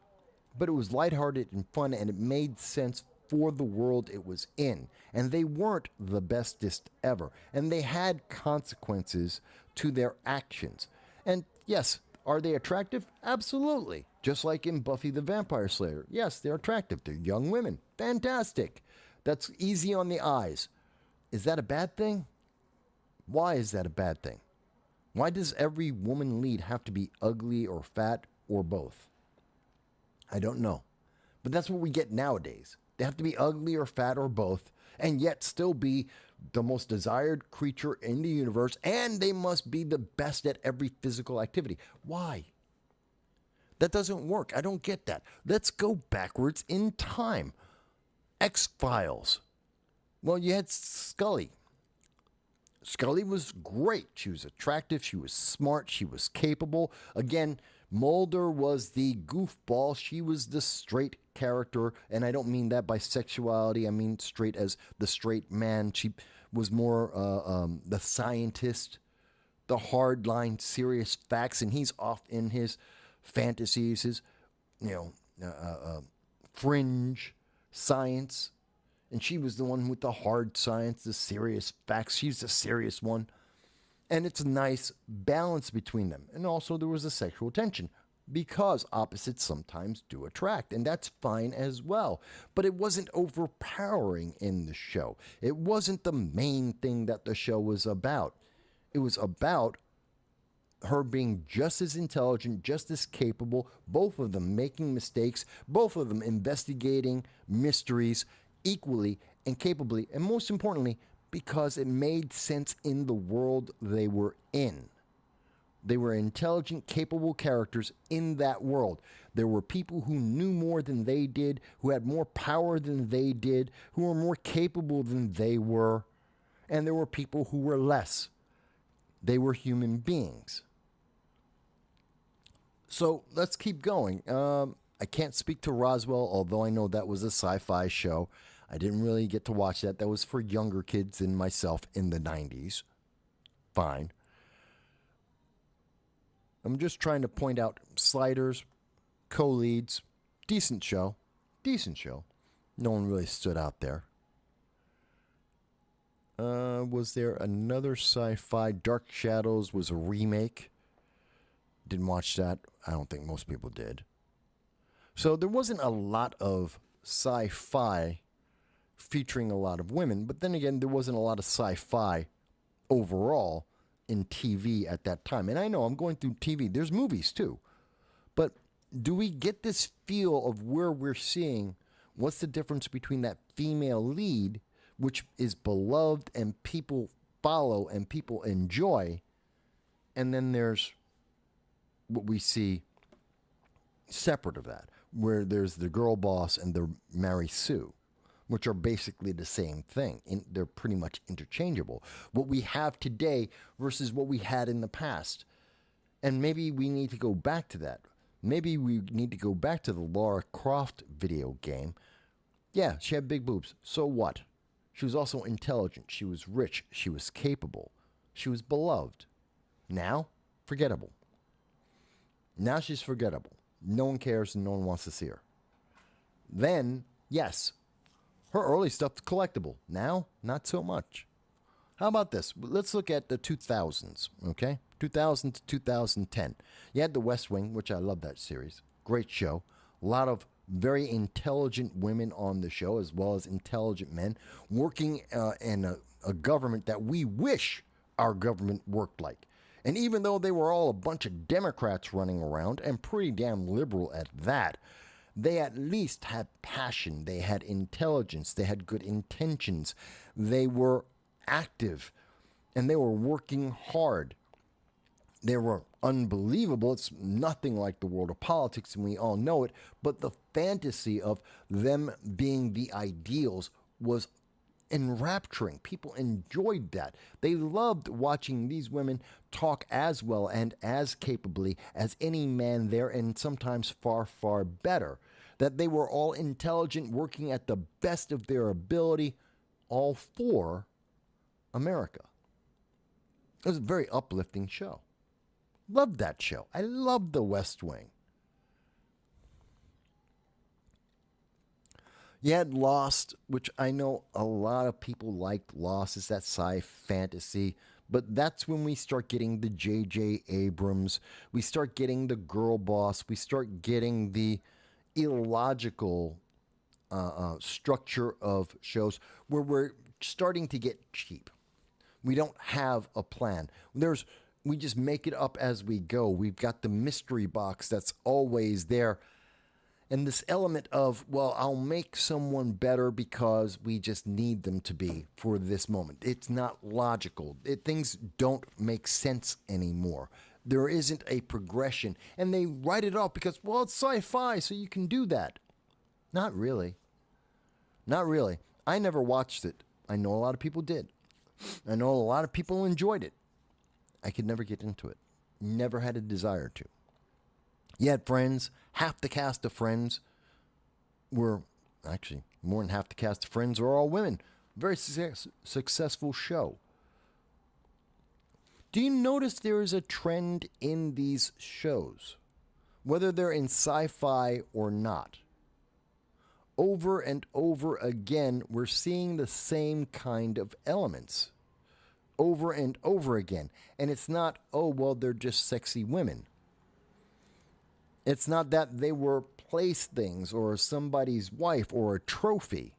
but it was lighthearted and fun, and it made sense for the world it was in. And they weren't the bestest ever, and they had consequences to their actions. And yes, are they attractive? Absolutely. Just like in Buffy the Vampire Slayer. Yes, they're attractive. They're young women. Fantastic. That's easy on the eyes. Is that a bad thing? Why is that a bad thing? Why does every woman lead have to be ugly or fat or both? I don't know. But that's what we get nowadays. They have to be ugly or fat or both, and yet still be the most desired creature in the universe, and they must be the best at every physical activity. Why? That doesn't work. I don't get that. Let's go backwards in time. X-Files. Well, you had Scully. Scully was great. She was attractive. She was smart. She was capable. Again, Mulder was the goofball. She was the straight character. And I don't mean that by sexuality. I mean straight as the straight man. She was more the scientist, the hardline, serious facts. And he's off in his fantasies, his, fringe science. And she was the one with the hard science, the serious facts. She's the serious one. And it's a nice balance between them. And also there was a sexual tension because opposites sometimes do attract. And that's fine as well. But it wasn't overpowering in the show. It wasn't the main thing that the show was about. It was about her being just as intelligent, just as capable, both of them making mistakes, both of them investigating mysteries equally and capably, and most importantly, because it made sense in the world they were in. They were intelligent, capable characters in that world. There were people who knew more than they did, who had more power than they did, who were more capable than they were, and there were people who were less. They were human beings. So let's keep going. I can't speak to Roswell, although I know that was a sci-fi show. I didn't really get to watch that. That was for younger kids than myself in the 90s. Fine. I'm just trying to point out Sliders, co-leads, decent show. Decent show. No one really stood out there. Was there another sci-fi? Dark Shadows was a remake. Didn't watch that. I don't think most people did. So there wasn't a lot of sci-fi featuring a lot of women, but then again, there wasn't a lot of sci-fi overall in TV at that time. And I know I'm going through TV. There's movies too. But do we get this feel of where we're seeing what's the difference between that female lead, which is beloved and people follow and people enjoy, and then there's what we see separate of that, where there's the girl boss and the Mary Sue, which are basically the same thing. They're pretty much interchangeable. What we have today versus what we had in the past. And maybe we need to go back to that. Maybe we need to go back to the Lara Croft video game. Yeah, she had big boobs. So what? She was also intelligent. She was rich. She was capable. She was beloved. Now, forgettable. Now she's forgettable. No one cares and no one wants to see her. Then, yes, her early stuff is collectible. Now, not so much. How about this? Let's look at the 2000s, okay? 2000 to 2010. You had The West Wing, which I love that series. Great show. A lot of very intelligent women on the show, as well as intelligent men, working in a government that we wish our government worked like. And even though they were all a bunch of Democrats running around, and pretty damn liberal at that, they at least had passion, they had intelligence, they had good intentions, they were active, and they were working hard. They were unbelievable. It's nothing like the world of politics, and we all know it, but the fantasy of them being the ideals was enrapturing. People enjoyed that. They loved watching these women talk as well and as capably as any man there, and sometimes far, far better. That they were all intelligent, working at the best of their ability, all for America. It was a very uplifting show. Loved that show. I loved The West Wing. You had Lost, which I know a lot of people liked. Lost is that sci fantasy, but that's when we start getting the J.J. Abrams. We start getting the girl boss. We start getting the illogical structure of shows where we're starting to get cheap. We don't have a plan. We just make it up as we go. We've got the mystery box that's always there. And this element of, well, I'll make someone better because we just need them to be for this moment. It's not logical. Things don't make sense anymore. There isn't a progression. And they write it off because, well, it's sci-fi, so you can do that. Not really. Not really. I never watched it. I know a lot of people did. I know a lot of people enjoyed it. I could never get into it. Never had a desire to. You had Friends. Half the cast of Friends were, actually, more than half the cast of Friends are all women. Very successful show. Do you notice there is a trend in these shows, whether they're in sci-fi or not? Over and over again, we're seeing the same kind of elements. Over and over again. And it's not, oh, well, they're just sexy women. It's not that they were playthings or somebody's wife or a trophy.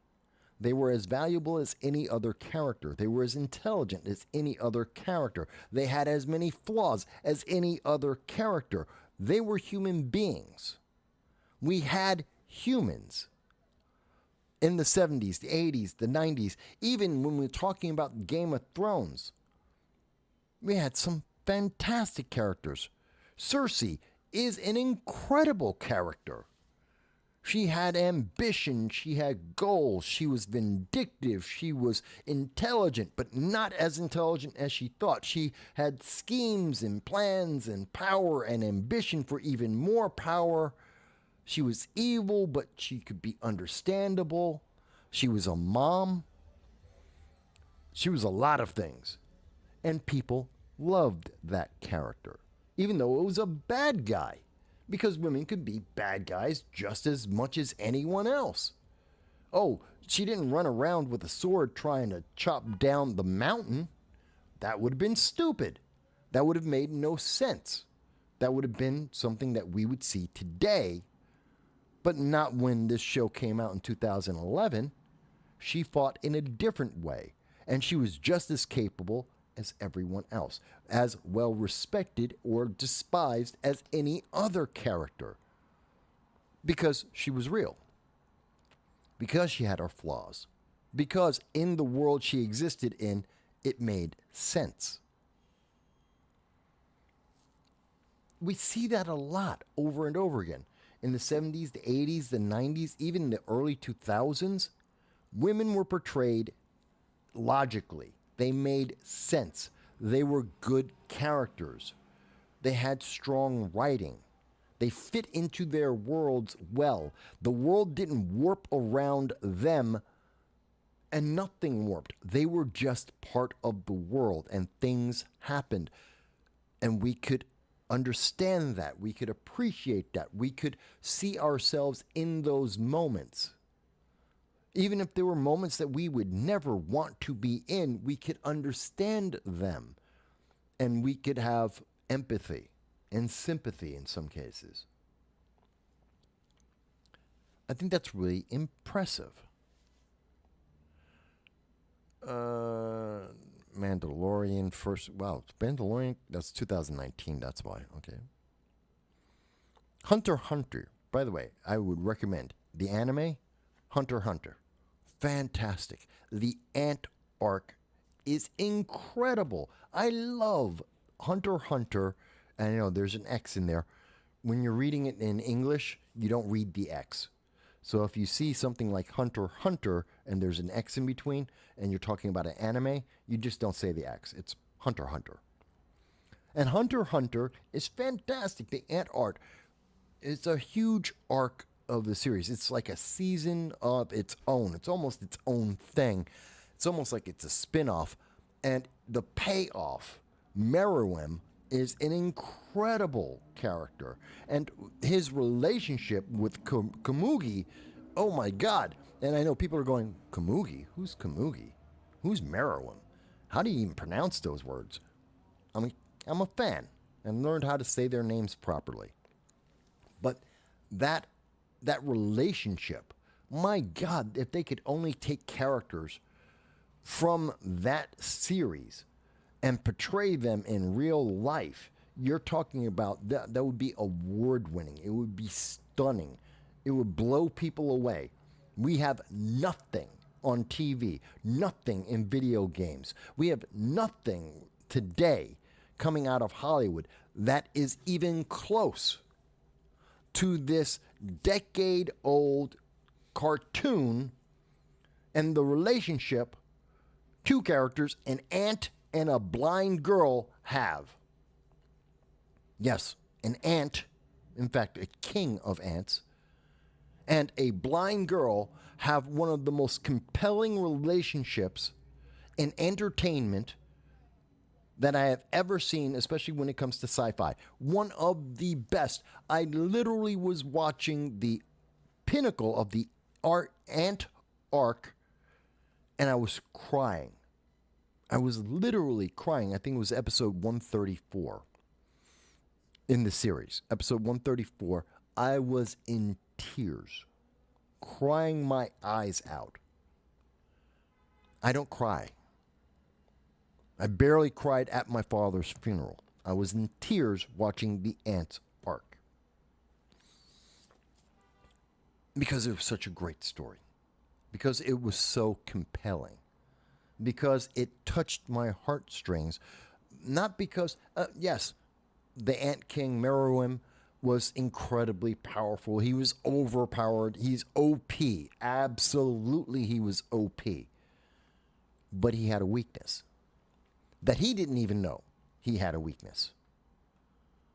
They were as valuable as any other character. They were as intelligent as any other character. They had as many flaws as any other character. They were human beings. We had humans in the 70s, the 80s, the 90s, even when we were talking about Game of Thrones. We had some fantastic characters. Cersei is an incredible character. She had ambition, she had goals, she was vindictive, she was intelligent, but not as intelligent as she thought. She had schemes and plans and power and ambition for even more power. She was evil, but she could be understandable. She was a mom. She was a lot of things. And people loved that character, even though it was a bad guy. Because women could be bad guys just as much as anyone else. Oh, she didn't run around with a sword trying to chop down the mountain. That would have been stupid. That would have made no sense. That would have been something that we would see today, but not when this show came out in 2011. She fought in a different way, and she was just as capable as everyone else, as well respected or despised as any other character, because she was real, because she had her flaws, because in the world she existed in, it made sense. We see that a lot over and over again. In the 70s, the 80s, the 90s, even in the early 2000s, women were portrayed logically. They made sense. They were good characters. They had strong writing. They fit into their worlds well. The world didn't warp around them, and nothing warped. They were just part of the world, and things happened. And we could understand that. We could appreciate that. We could see ourselves in those moments. Even if there were moments that we would never want to be in, we could understand them. And we could have empathy and sympathy in some cases. I think that's really impressive. Mandalorian first. Wow, Mandalorian, that's 2019, that's why. Okay. Hunter x Hunter. By the way, I would recommend the anime Hunter x Hunter. Fantastic. The ant arc is incredible. I love Hunter x Hunter. And there's an X in there. When you're reading it in English, you don't read the X. So if you see something like Hunter x Hunter and there's an X in between and you're talking about an anime, you just don't say the X. It's Hunter x Hunter. And Hunter x Hunter is fantastic. The ant arc is a huge arc of the series. It's like a season of its own. It's almost its own thing. It's almost like it's a spin-off. And the payoff, Meruem, is an incredible character. And his relationship with Komugi, oh my God. And I know people are going, Komugi? Who's Komugi? Who's Meruem? How do you even pronounce those words? I'm a fan and learned how to say their names properly. But that relationship, my God, if they could only take characters from that series and portray them in real life, you're talking about that would be award-winning. It would be stunning. It would blow people away. We have nothing on TV, nothing in video games. We have nothing today coming out of Hollywood that is even close to this decade-old cartoon and the relationship two characters, an ant and a blind girl, have. Yes, an ant, in fact, a king of ants, and a blind girl have one of the most compelling relationships in entertainment that I have ever seen, especially when it comes to sci-fi. One of the best. I literally was watching the pinnacle of the ant arc, and I was crying. I was literally crying. I think it was episode 134 in the series. Episode 134, I was in tears, crying my eyes out. I don't cry. I barely cried at my father's funeral. I was in tears watching the Ants arc. Because it was such a great story. Because it was so compelling. Because it touched my heartstrings. Not because, yes, the Ant King Meruem was incredibly powerful. He was overpowered. He's OP. Absolutely, he was OP. But he had a weakness that he didn't even know he had a weakness.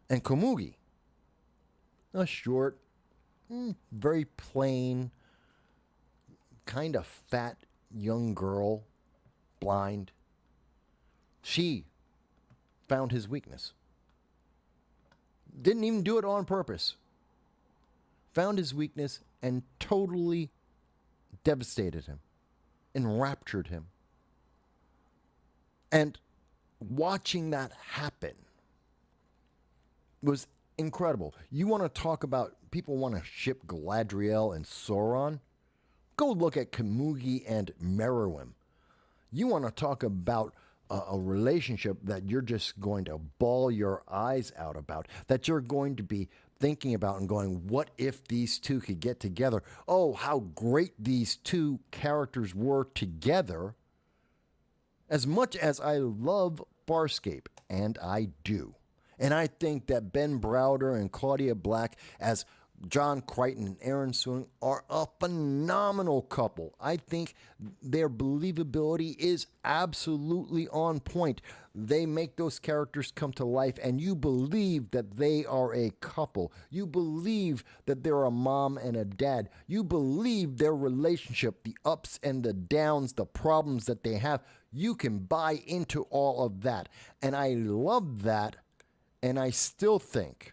And Komugi, a short, very plain, kind of fat young girl, blind. She found his weakness. Didn't even do it on purpose. Found his weakness and totally devastated him, enraptured him. And watching that happen was incredible. You want to talk about people want to ship Galadriel and Sauron? Go look at Komugi and Meruem. You want to talk about a relationship that you're just going to bawl your eyes out about, that you're going to be thinking about and going, what if these two could get together? Oh, how great these two characters were together. As much as I love Farscape, and I do, and I think that Ben Browder and Claudia Black as John Crichton and Aaron Sorkin are a phenomenal couple. I think their believability is absolutely on point. They make those characters come to life, and you believe that they are a couple. You believe that they're a mom and a dad. You believe their relationship, the ups and the downs, the problems that they have. You can buy into all of that. And I love that, and I still think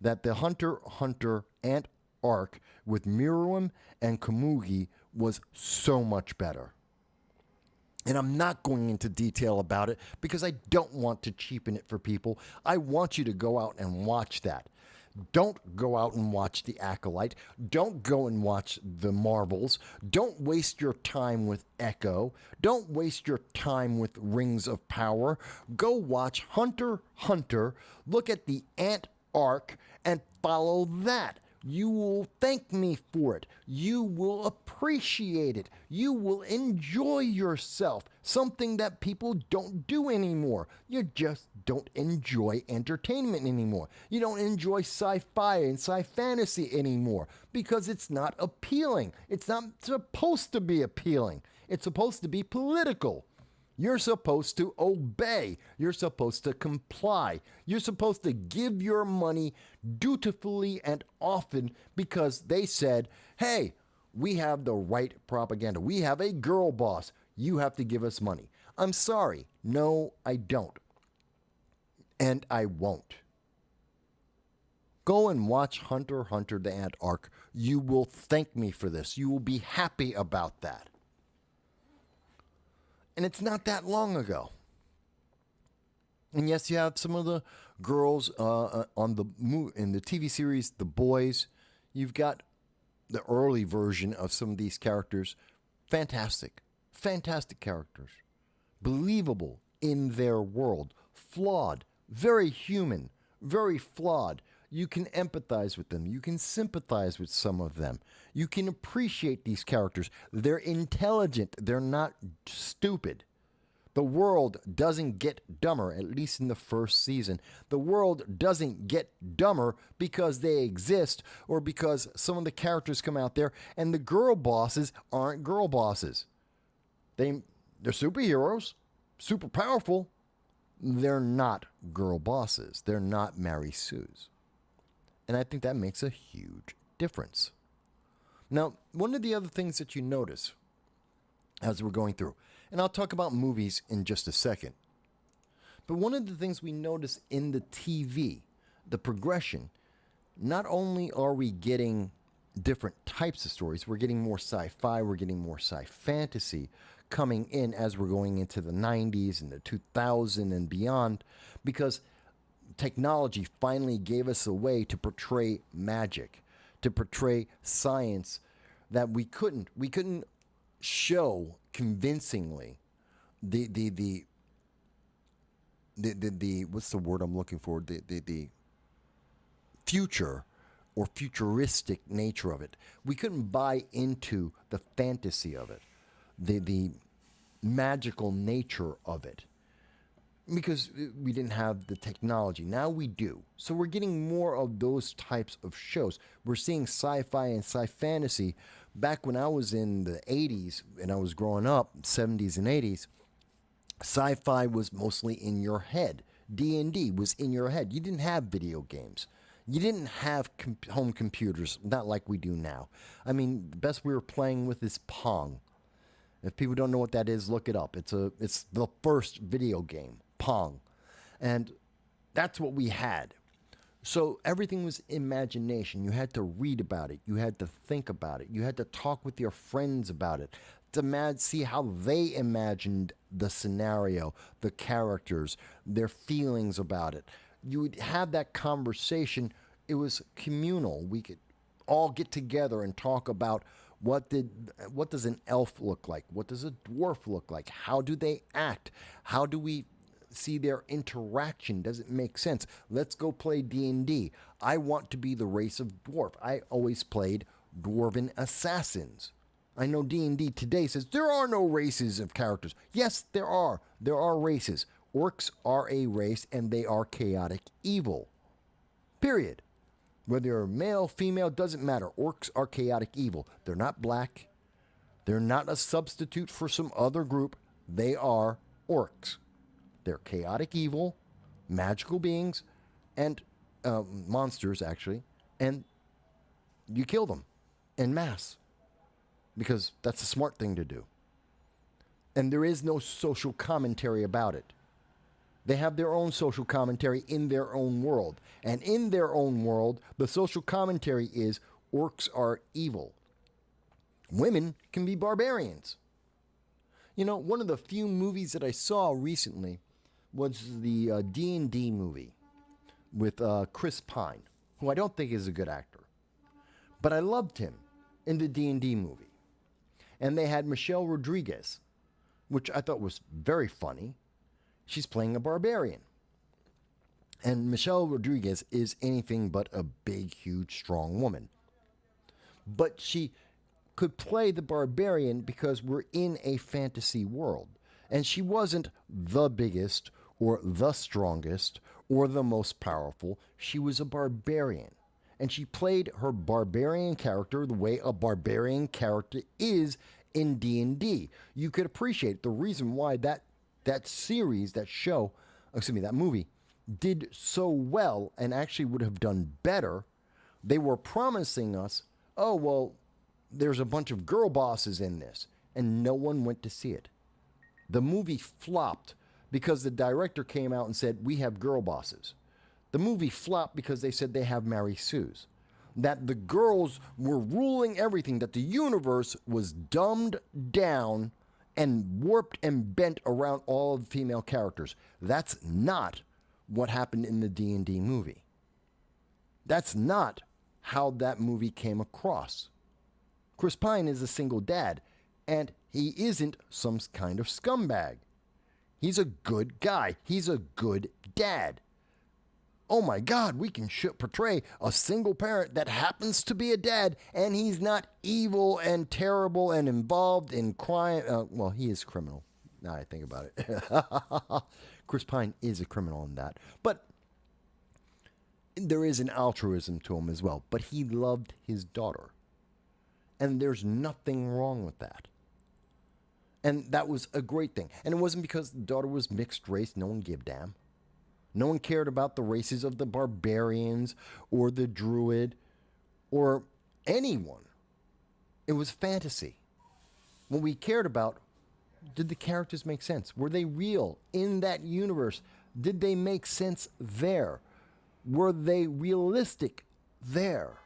that the Hunter x Hunter Ant arc with Meruem and Komugi was so much better. And I'm not going into detail about it because I don't want to cheapen it for people. I want you to go out and watch that. Don't go out and watch The Acolyte. Don't go and watch The Marvels. Don't waste your time with Echo. Don't waste your time with Rings of Power. Go watch Hunter x Hunter. Look at the Ant arc and follow that. You will thank me for it. You will appreciate it. You will enjoy yourself. Something that people don't do anymore. You just don't enjoy entertainment anymore. You don't enjoy sci-fi and sci-fantasy anymore because it's not appealing. It's not supposed to be appealing. It's supposed to be political. You're supposed to obey. You're supposed to comply. You're supposed to give your money dutifully and often because they said, hey, we have the right propaganda. We have a girl boss. You have to give us money. I'm sorry. No, I don't. And I won't. Go and watch Hunter x Hunter the Ant arc. You will thank me for this. You will be happy about that. And it's not that long ago. And yes, you have some of the girls in the TV series The Boys. You've got the early version of some of these characters. Fantastic. Fantastic characters. Believable in their world. Flawed. Very human. Very flawed. You can empathize with them. You can sympathize with some of them. You can appreciate these characters. They're intelligent. They're not stupid. The world doesn't get dumber, at least in the first season. The world doesn't get dumber because they exist or because some of the characters come out there and the girl bosses aren't girl bosses. They're superheroes, super powerful. They're not girl bosses. They're not Mary Sue's. And I think that makes a huge difference. Now, one of the other things that you notice as we're going through, and I'll talk about movies in just a second, but one of the things we notice in the TV, the progression, not only are we getting different types of stories, we're getting more sci-fi, we're getting more sci-fantasy coming in as we're going into the 90s and the 2000s and beyond, because technology finally gave us a way to portray magic, to portray science that we couldn't show convincingly the what's the word I'm looking for? The future or futuristic nature of it. We couldn't buy into the fantasy of it, the magical nature of it, because we didn't have the technology. Now we do. So we're getting more of those types of shows. We're seeing sci-fi and sci-fantasy. Back when I was in the 80s and I was growing up, 70s and 80s, sci-fi was mostly in your head. D&D was in your head. You didn't have video games. You didn't have home computers, not like we do now. I mean, the best we were playing with is Pong. If people don't know what that is, look it up. It's the first video game, Pong. And that's what we had. So everything was imagination. You had to read about it. You had to think about it. You had to talk with your friends about it to see how they imagined the scenario, the characters, their feelings about it. You would have that conversation. It was communal. We could all get together and talk about what does an elf look like? What does a dwarf look like? How do they act? How do we see their interaction? Does it make sense? Let's go play D&D. I want to be the race of dwarf. I always played dwarven assassins. I know D&D today says there are no races of characters. Yes, there are. There are races. Orcs are a race, and they are chaotic evil. Period. Whether you're male, female, doesn't matter. Orcs are chaotic evil. They're not black. They're not a substitute for some other group. They are orcs. They're chaotic evil, magical beings, and monsters, actually. And you kill them en masse because that's a smart thing to do. And there is no social commentary about it. They have their own social commentary in their own world. And in their own world, the social commentary is orcs are evil. Women can be barbarians. You know, one of the few movies that I saw recently was the D&D movie with Chris Pine, who I don't think is a good actor. But I loved him in the D&D movie. And they had Michelle Rodriguez, which I thought was very funny. She's playing a barbarian. And Michelle Rodriguez is anything but a big, huge, strong woman. But she could play the barbarian because we're in a fantasy world. And she wasn't the biggest or the strongest or the most powerful. She was a barbarian. And she played her barbarian character the way a barbarian character is in D&D. You could appreciate the reason why that series, that movie, did so well and actually would have done better. They were promising us, oh, well, there's a bunch of girl bosses in this, and no one went to see it. The movie flopped because the director came out and said, we have girl bosses. The movie flopped because they said they have Mary Sue's. That the girls were ruling everything, that the universe was dumbed down and warped and bent around all of the female characters. That's not what happened in the D&D movie. That's not how that movie came across. Chris Pine is a single dad, and he isn't some kind of scumbag. He's a good guy. He's a good dad. Oh my God, we can portray a single parent that happens to be a dad, and he's not evil and terrible and involved in crime. Well, he is criminal, now I think about it. Chris Pine is a criminal in that. But there is an altruism to him as well. But he loved his daughter. And there's nothing wrong with that. And that was a great thing. And it wasn't because the daughter was mixed race. No one gave a damn. No one cared about the races of the barbarians or the druid or anyone. It was fantasy. What we cared about, did the characters make sense? Were they real in that universe? Did they make sense there? Were they realistic there?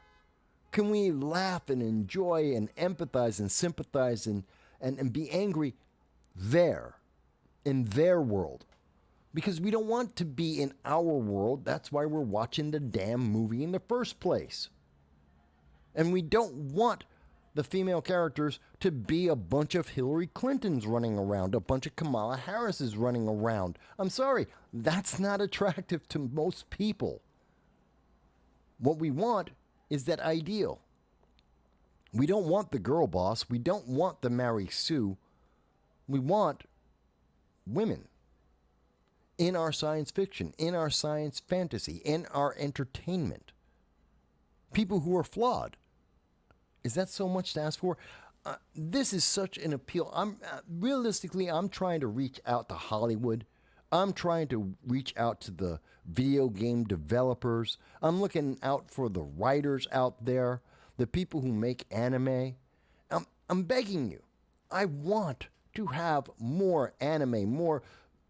Can we laugh and enjoy and empathize and sympathize and be angry there, in their world? Because we don't want to be in our world. That's why we're watching the damn movie in the first place. And we don't want the female characters to be a bunch of Hillary Clintons running around, a bunch of Kamala Harrises running around. I'm sorry, that's not attractive to most people. What we want is that ideal. We don't want the girl boss. We don't want the Mary Sue. We want women in our science fiction, in our science fantasy, in our entertainment. People who are flawed. Is that so much to ask for? This is such an appeal. Realistically, I'm trying to reach out to Hollywood. I'm trying to reach out to the video game developers. I'm looking out for the writers out there, the people who make anime. I'm begging you. I want to have more anime, more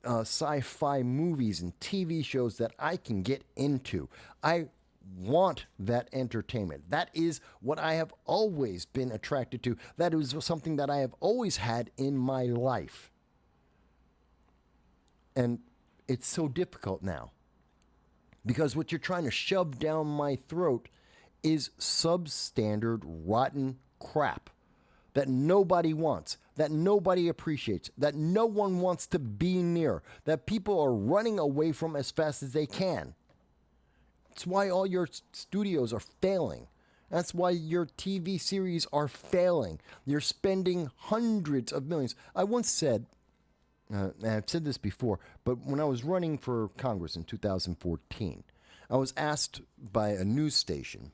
sci-fi movies and TV shows that I can get into. I want that entertainment. That is what I have always been attracted to. That is something that I have always had in my life. And it's so difficult now because what you're trying to shove down my throat is substandard, rotten crap that nobody wants, that nobody appreciates, that no one wants to be near, that people are running away from as fast as they can. That's why all your studios are failing. That's why your TV series are failing. You're spending hundreds of millions. I once said, and I've said this before, but when I was running for Congress in 2014, I was asked by a news station,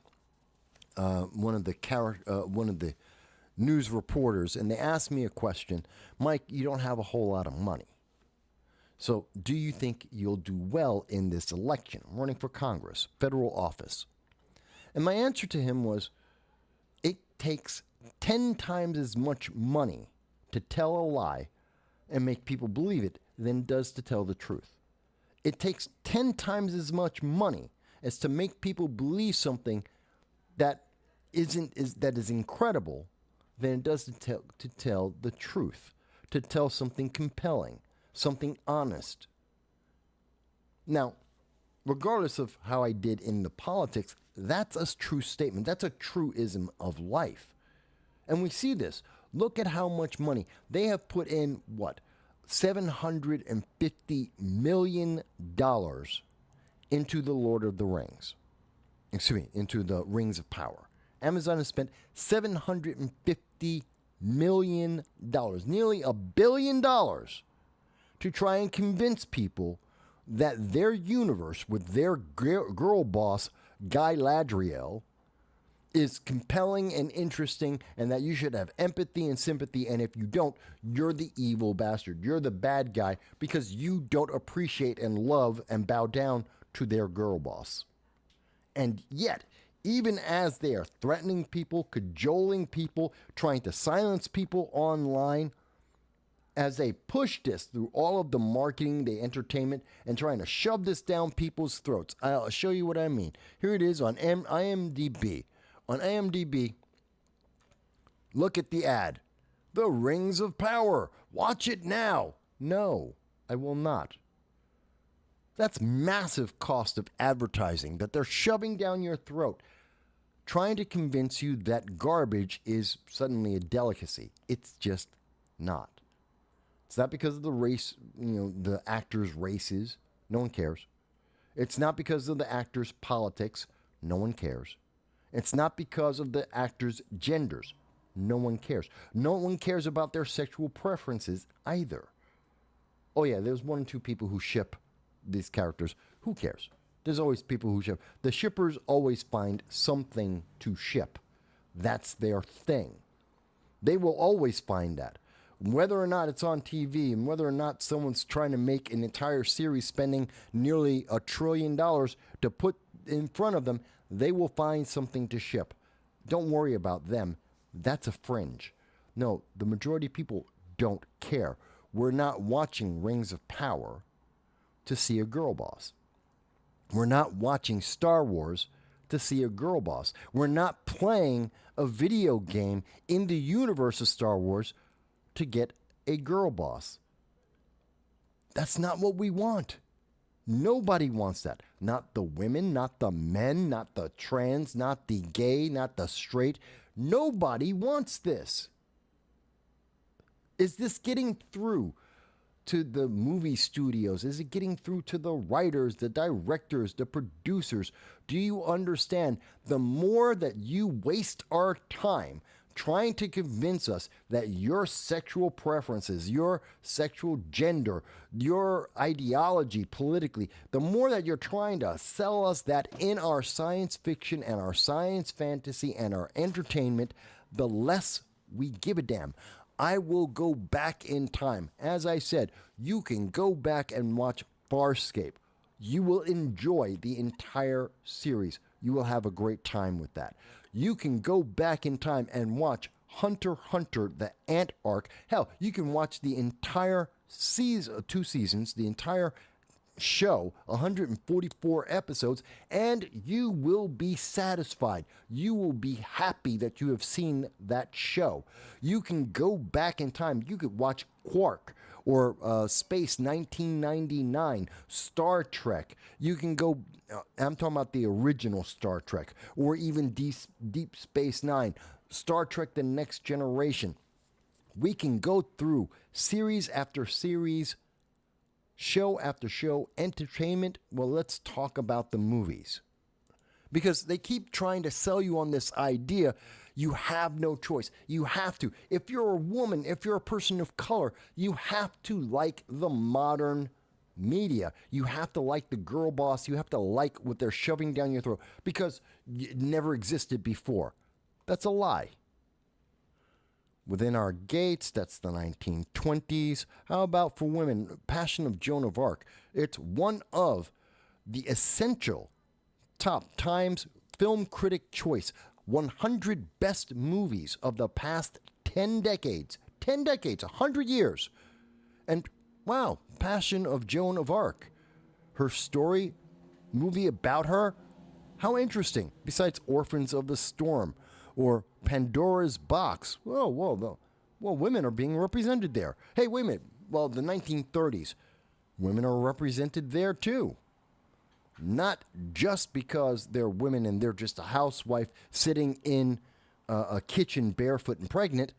one of the news reporters, and they asked me a question. Mike, you don't have a whole lot of money. So do you think you'll do well in this election, running for Congress, federal office? And my answer to him was, it takes 10 times as much money to tell a lie and make people believe it than it does to tell the truth. It takes 10 times as much money as to make people believe something that is incredible than it does to tell the truth, to tell something compelling, something honest. Now, regardless of how I did in the politics, that's a true statement. That's a truism of life. And we see this. Look at how much money they have put in, $750 million into the Lord of the Rings. Into the Rings of Power. Amazon has spent $750 million, nearly $1 billion, to try and convince people that their universe with their girl boss, Guy Ladriel, is compelling and interesting, and that you should have empathy and sympathy, and if you don't, you're the evil bastard. You're the bad guy because you don't appreciate and love and bow down to their girl boss. And yet, even as they are threatening people, cajoling people, trying to silence people online, as they push this through all of the marketing, the entertainment, and trying to shove this down people's throats. I'll show you what I mean. Here it is on IMDb. On IMDb, look at the ad. The Rings of Power. Watch it now. No, I will not. That's massive cost of advertising that they're shoving down your throat, trying to convince you that garbage is suddenly a delicacy. It's just not. It's not because of the race, the actors' races. No one cares. It's not because of the actors' politics. No one cares. It's not because of the actors' genders. No one cares. No one cares about their sexual preferences either. Oh yeah, there's one or two people who ship these characters. Who cares? There's always people who ship. The shippers always find something to ship. That's their thing. They will always find that. Whether or not it's on TV and whether or not someone's trying to make an entire series spending nearly $1 trillion to put in front of them, they will find something to ship. Don't worry about them. That's a fringe. No, the majority of people don't care. We're not watching Rings of Power to see a girl boss. We're not watching Star Wars to see a girl boss. We're not playing a video game in the universe of Star Wars to get a girl boss. That's not what we want. Nobody wants that. Not the women, not the men, not the trans, not the gay, not the straight. Nobody wants this. Is this getting through to the movie studios? Is it getting through to the writers, the directors, the producers? Do you understand? The more that you waste our time trying to convince us that your sexual preferences, your sexual gender, your ideology politically, the more that you're trying to sell us that in our science fiction and our science fantasy and our entertainment, the less we give a damn. I will go back in time. As I said, you can go back and watch Farscape. You will enjoy the entire series. You will have a great time with that. You can go back in time and watch Hunter x Hunter, the Ant Arc. Hell, you can watch the entire season, 2 seasons, the entire show, 144 episodes, and you will be satisfied. You will be happy that you have seen that show. You can go back in time. You could watch Quark or Space 1999, Star Trek. You can go, I'm talking about the original Star Trek, or even Deep Space Nine, Star Trek The Next Generation. We can go through series after series, show after show, entertainment. Well, let's talk about the movies. Because they keep trying to sell you on this idea, you have no choice. You have to. If you're a woman, if you're a person of color, you have to like the modern media. You have to like the girl boss. You have to like what they're shoving down your throat because it never existed before. That's a lie. Within Our Gates, that's the 1920s. How about for women? Passion of Joan of Arc. It's one of the essential top Times Film Critic Choice 100 best movies of the past 10 decades. 10 decades, 100 years. And wow, Passion of Joan of Arc. Her story, movie about her, how interesting. Besides Orphans of the Storm or Pandora's Box. Well, women are being represented there. Hey, wait a minute. Well, the 1930s, women are represented there too. Not just because they're women and they're just a housewife sitting in a kitchen barefoot and pregnant.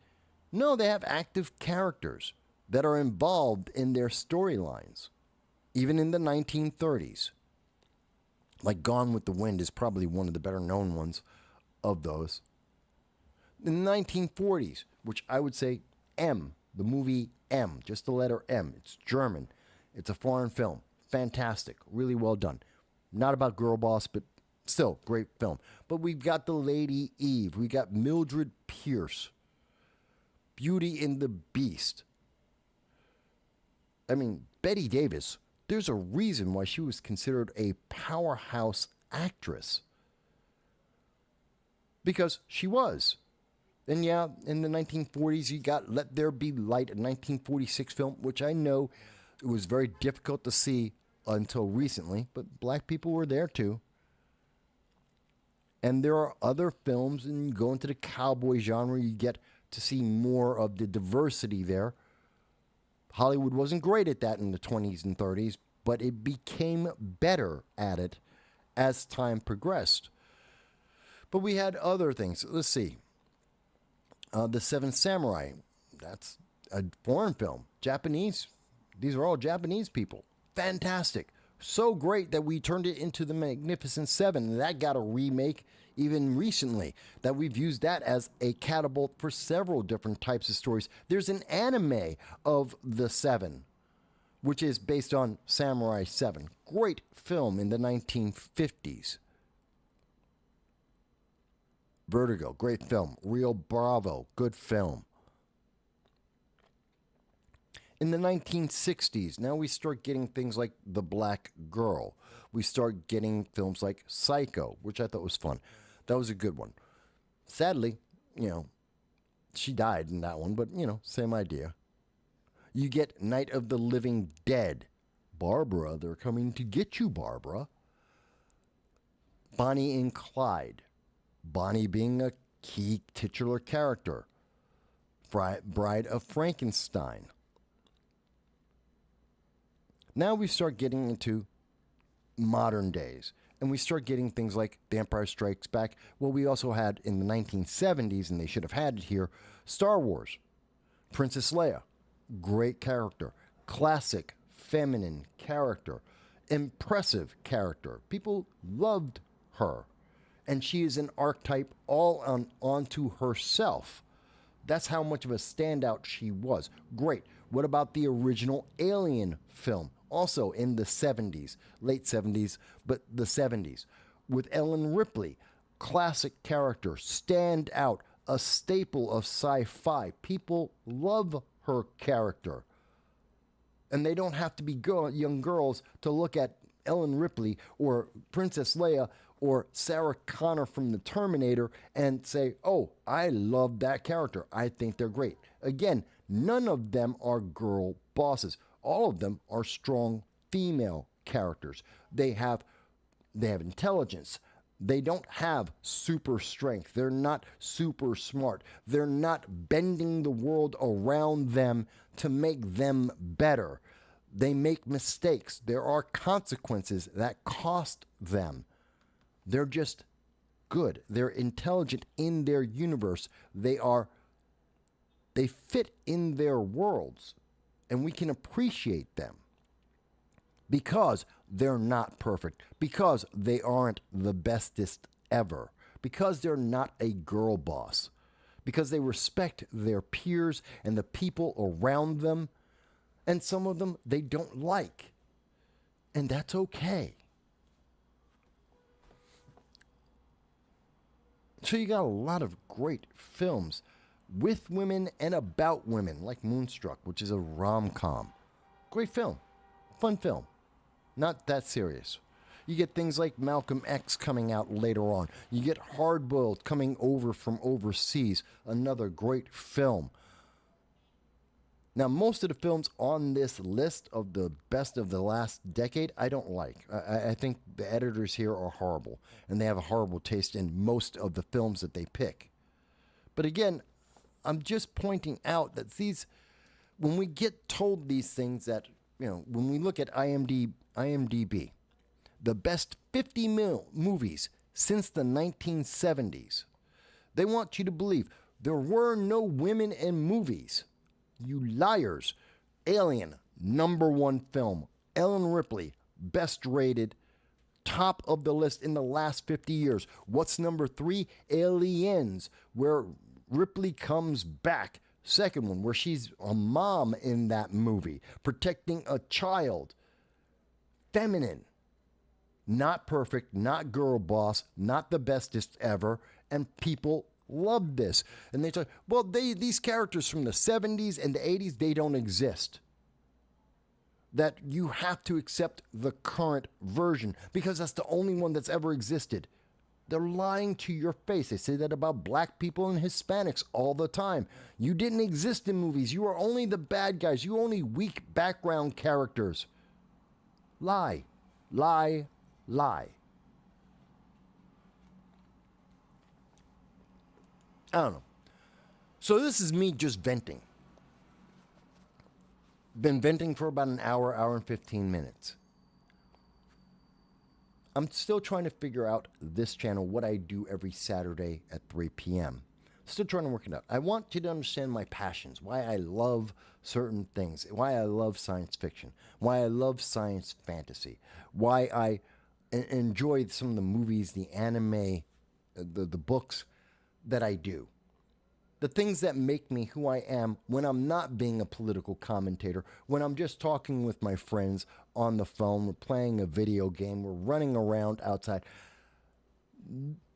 No, they have active characters that are involved in their storylines, even in the 1930s. Like Gone with the Wind is probably one of the better known ones of those. In the 1940s, which I would say M, the movie M, just the letter M. It's German. It's a foreign film. Fantastic. Really well done. Not about girl boss, but still, great film. But we've got the Lady Eve. We got Mildred Pierce. Beauty and the Beast. I mean, Bette Davis, there's a reason why she was considered a powerhouse actress. Because she was. And yeah, in the 1940s, you got Let There Be Light, a 1946 film, which I know it was very difficult to see until recently, but black people were there too. And there are other films, and you go into the cowboy genre, you get to see more of the diversity there. Hollywood wasn't great at that in the 20s and 30s, but it became better at it as time progressed. But we had other things. Let's see. The Seven Samurai. That's a foreign film. Japanese. These are all Japanese people. Fantastic. So great that we turned it into The Magnificent Seven. And that got a remake even recently. That we've used that as a catapult for several different types of stories. There's an anime of The Seven, which is based on Samurai 7. Great film in the 1950s. Vertigo, great film. Rio Bravo, good film. In the 1960s, now we start getting things like The Black Girl. We start getting films like Psycho, which I thought was fun. That was a good one. Sadly, she died in that one, but, same idea. You get Night of the Living Dead. Barbara, they're coming to get you, Barbara. Bonnie and Clyde. Bonnie being a key titular character. Bride of Frankenstein. Now we start getting into modern days. And we start getting things like The Empire Strikes Back. Well, we also had in the 1970s, and they should have had it here, Star Wars. Princess Leia, great character. Classic, feminine character. Impressive character. People loved her. And she is an archetype onto herself. That's how much of a standout she was. Great. What about the original Alien film? Also in the 70s, late 70s, but the 70s, with Ellen Ripley. Classic character, stand out, a staple of sci-fi. People love her character. And they don't have to be young girls to look at Ellen Ripley or Princess Leia or Sarah Connor from the Terminator and say, oh, I love that character. I think they're great. Again, none of them are girl bosses. All of them are strong female characters. They have intelligence. They don't have super strength. They're not super smart. They're not bending the world around them to make them better. They make mistakes. There are consequences that cost them. They're just good. They're intelligent in their universe. They fit in their worlds, and we can appreciate them because they're not perfect, because they aren't the bestest ever, because they're not a girl boss, because they respect their peers and the people around them, and some of them they don't like, and that's okay. So you got a lot of great films with women and about women, like Moonstruck, which is a rom-com. Great film. Fun film. Not that serious. You get things like Malcolm X coming out later on. You get Hardboiled coming over from overseas. Another great film. Now, most of the films on this list of the best of the last decade, I don't like. I think the editors here are horrible, and they have a horrible taste in most of the films that they pick. But again, I'm just pointing out that when we get told these things that, when we look at IMDb, the best 50 movies since the 1970s, they want you to believe there were no women in movies. You liars. Alien, #1 film. Ellen Ripley, best rated, top of the list in the last 50 years. What's number 3? Aliens, where Ripley comes back. Second one, where she's a mom in that movie, protecting a child. Feminine. Not perfect, not girl boss, not the bestest ever, and people love this. And they say, well, these characters from the 70s and the 80s, they don't exist. That you have to accept the current version because that's the only one that's ever existed. They're lying to your face. They say that about black people and Hispanics all the time. You didn't exist in movies. You are only the bad guys. You are only weak background characters. Lie, lie, lie. I don't know. So this is me just venting. Been venting for about an hour and 15 minutes. I'm still trying to figure out this channel, what I do every Saturday at 3 p.m. Still trying to work it out. I want you to understand my passions, why I love certain things, why I love science fiction, why I love science fantasy, why I enjoy some of the movies, the anime, the books that I do. The things that make me who I am when I'm not being a political commentator, when I'm just talking with my friends on the phone, we're playing a video game, we're running around outside.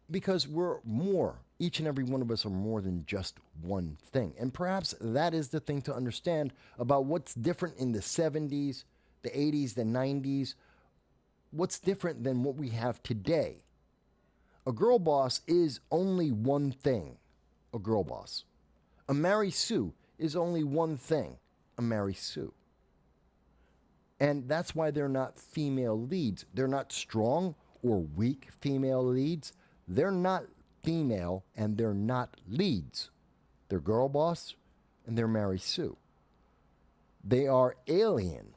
Because we're more, each and every one of us are more than just one thing. And perhaps that is the thing to understand about what's different in the 70s, the 80s, the 90s. What's different than what we have today? A girl boss is only one thing. A girl boss. A Mary Sue is only one thing, a Mary Sue. And that's why they're not female leads. They're not strong or weak female leads. They're not female and they're not leads. They're girl boss and they're Mary Sue. They are alien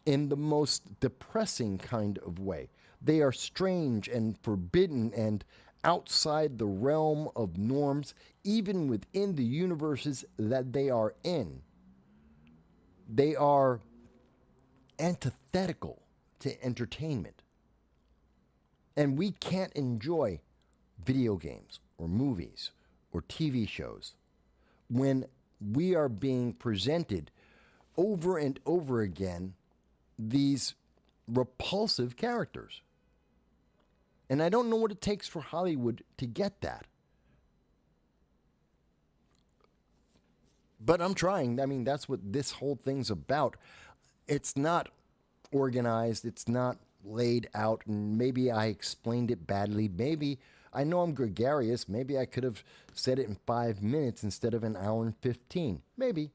in the most depressing kind of way. They are strange and forbidden and outside the realm of norms, even within the universes that they are in. They are antithetical to entertainment. And we can't enjoy video games or movies or TV shows when we are being presented over and over again these repulsive characters. And I don't know what it takes for Hollywood to get that. But I'm trying. I mean, that's what this whole thing's about. It's not organized. It's not laid out. And maybe I explained it badly. Maybe I know I'm gregarious. Maybe I could have said it in 5 minutes instead of an hour and 15. Maybe.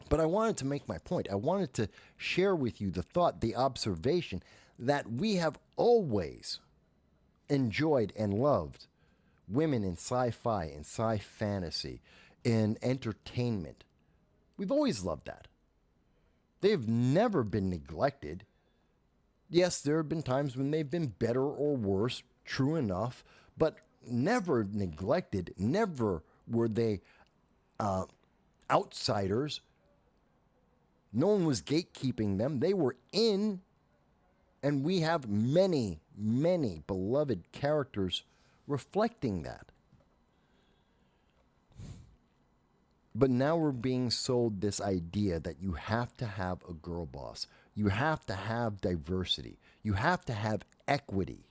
But I wanted to make my point. I wanted to share with you the thought, the observation that we have always enjoyed and loved women in sci-fi and sci-fantasy, in entertainment. We've always loved that. They've never been neglected. Yes, there have been times when they've been better or worse, true enough, but never neglected. Never were they outsiders. No one was gatekeeping them. They were in, and we have many, many beloved characters reflecting that. But now we're being sold this idea that you have to have a girl boss. You have to have diversity. You have to have equity.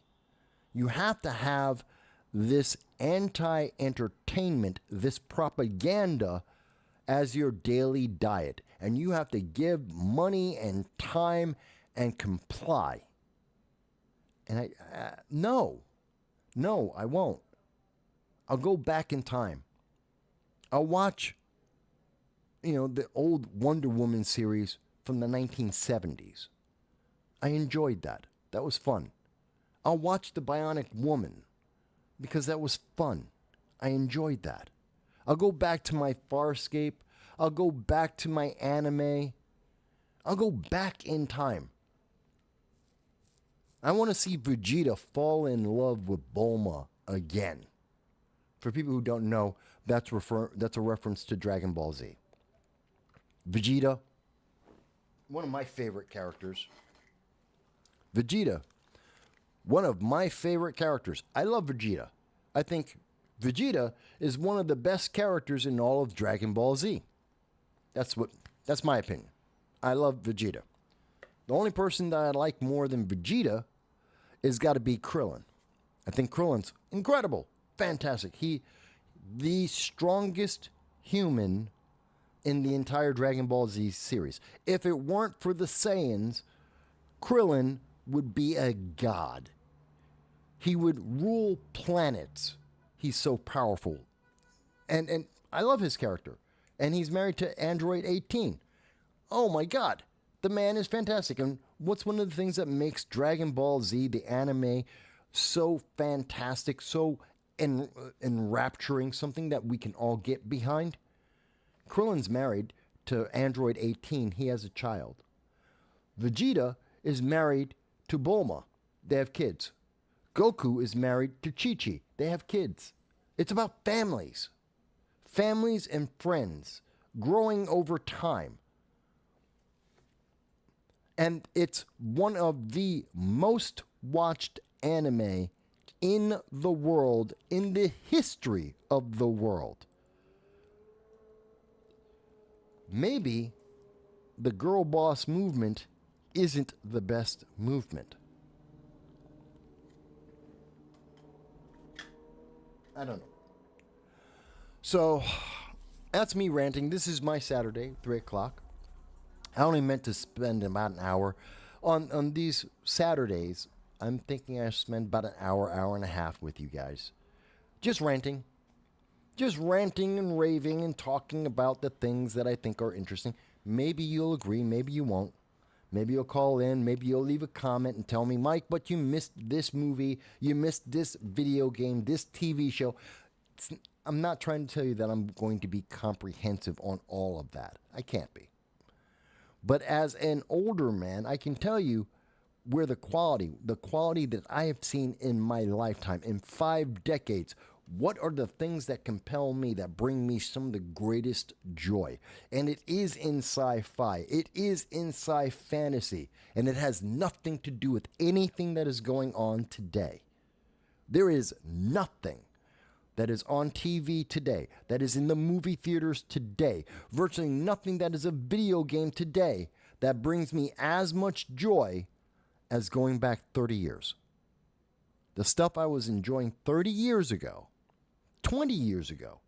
You have to have this anti-entertainment, this propaganda as your daily diet. And you have to give money and time and comply. And no, I won't. I'll go back in time. I'll watch, the old Wonder Woman series from the 1970s. I enjoyed that. That was fun. I'll watch The Bionic Woman because that was fun. I enjoyed that. I'll go back to my Farscape. I'll go back to my anime. I'll go back in time. I want to see Vegeta fall in love with Bulma again. For people who don't know, that's a reference to Dragon Ball Z. Vegeta, one of my favorite characters. Vegeta, one of my favorite characters. I love Vegeta. I think Vegeta is one of the best characters in all of Dragon Ball Z. That's my opinion. I love Vegeta. The only person that I like more than Vegeta is got to be Krillin. I think Krillin's incredible, fantastic. The strongest human in the entire Dragon Ball Z series. If it weren't for the Saiyans, Krillin would be a god. He would rule planets. He's so powerful. And I love his character. And he's married to Android 18. Oh my god. The man is fantastic. And what's one of the things that makes Dragon Ball Z, the anime, so fantastic, so enrapturing, something that we can all get behind? Krillin's married to Android 18. He has a child. Vegeta is married to Bulma. They have kids. Goku is married to Chi-Chi. They have kids. It's about families. Families and friends growing over time. And it's one of the most watched anime in the world, in the history of the world. Maybe the girl boss movement isn't the best movement. I don't know. So, that's me ranting. This is my Saturday, 3 o'clock. I only meant to spend about an hour. On these Saturdays, I'm thinking I spend about an hour, hour and a half with you guys. Just ranting. Just ranting and raving and talking about the things that I think are interesting. Maybe you'll agree, maybe you won't. Maybe you'll call in, maybe you'll leave a comment and tell me, Mike, but you missed this movie, you missed this video game, this TV show. I'm not trying to tell you that I'm going to be comprehensive on all of that. I can't be. But as an older man, I can tell you where the quality that I have seen in my lifetime, in 5 decades, what are the things that compel me, that bring me some of the greatest joy? And it is in sci fi, it is in sci fantasy, and it has nothing to do with anything that is going on today. There is nothing that is on TV today, that is in the movie theaters today, virtually nothing that is a video game today that brings me as much joy as going back 30 years. The stuff I was enjoying 30 years ago, 20 years ago,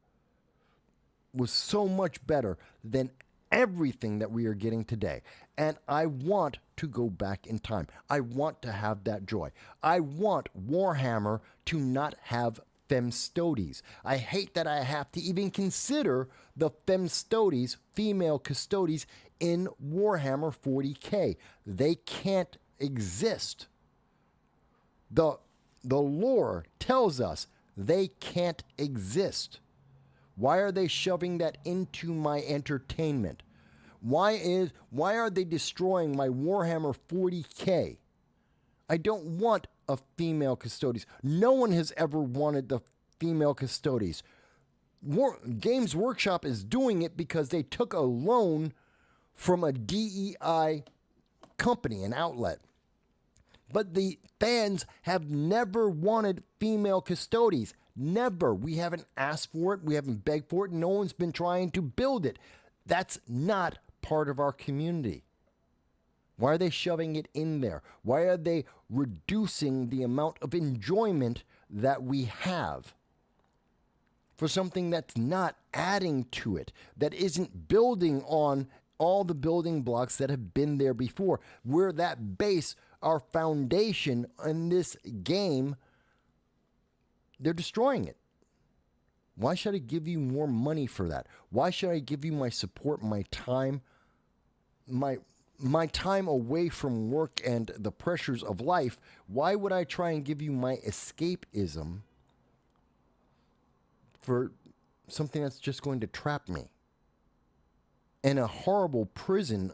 was so much better than everything that we are getting today. And I want to go back in time. I want to have that joy. I want Warhammer to not have femstodes. I hate that I have to even consider the femstodes, female custodes, in Warhammer 40K. They can't exist. The lore tells us they can't exist. Why are they shoving that into my entertainment? Why are they destroying my Warhammer 40K? I don't want a female custodes. No one has ever wanted the female custodes. Games Workshop is doing it because they took a loan from a DEI company, an outlet. But the fans have never wanted female custodes. Never. We haven't asked for it. We haven't begged for it. No one's been trying to build it. That's not part of our community. Why are they shoving it in there? Why are they reducing the amount of enjoyment that we have for something that's not adding to it, that isn't building on all the building blocks that have been there before? We're that base, our foundation in this game. They're destroying it. Why should I give you more money for that? Why should I give you my support, my time, my time away from work and the pressures of life? Why would I try and give you my escapism for something that's just going to trap me in a horrible prison,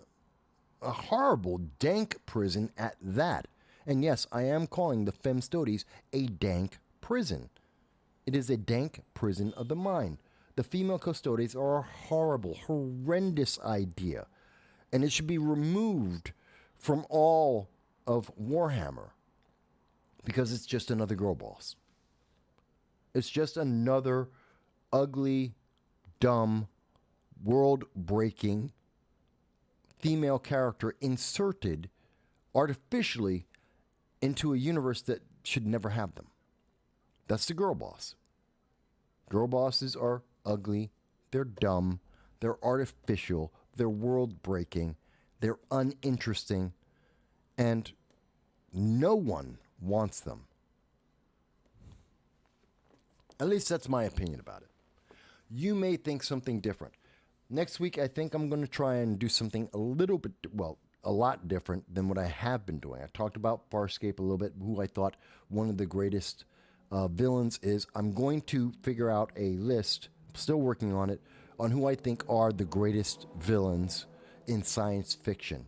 a horrible, dank prison at that? And yes, I am calling the femstodes a dank prison. It is a dank prison of the mind. The female custodes are a horrible, horrendous idea, and it should be removed from all of Warhammer because it's just another girl boss. It's just another ugly, dumb, world-breaking female character inserted artificially into a universe that should never have them. That's the girl boss. Girl bosses are ugly, they're dumb, they're artificial, they're world-breaking, they're uninteresting, and no one wants them. At least that's my opinion about it. You may think something different. Next week, I think I'm going to try and do something a little bit, well, a lot different than what I have been doing. I talked about Farscape a little bit, who I thought one of the greatest villains is. I'm going to figure out a list, still working on it, on who I think are the greatest villains in science fiction,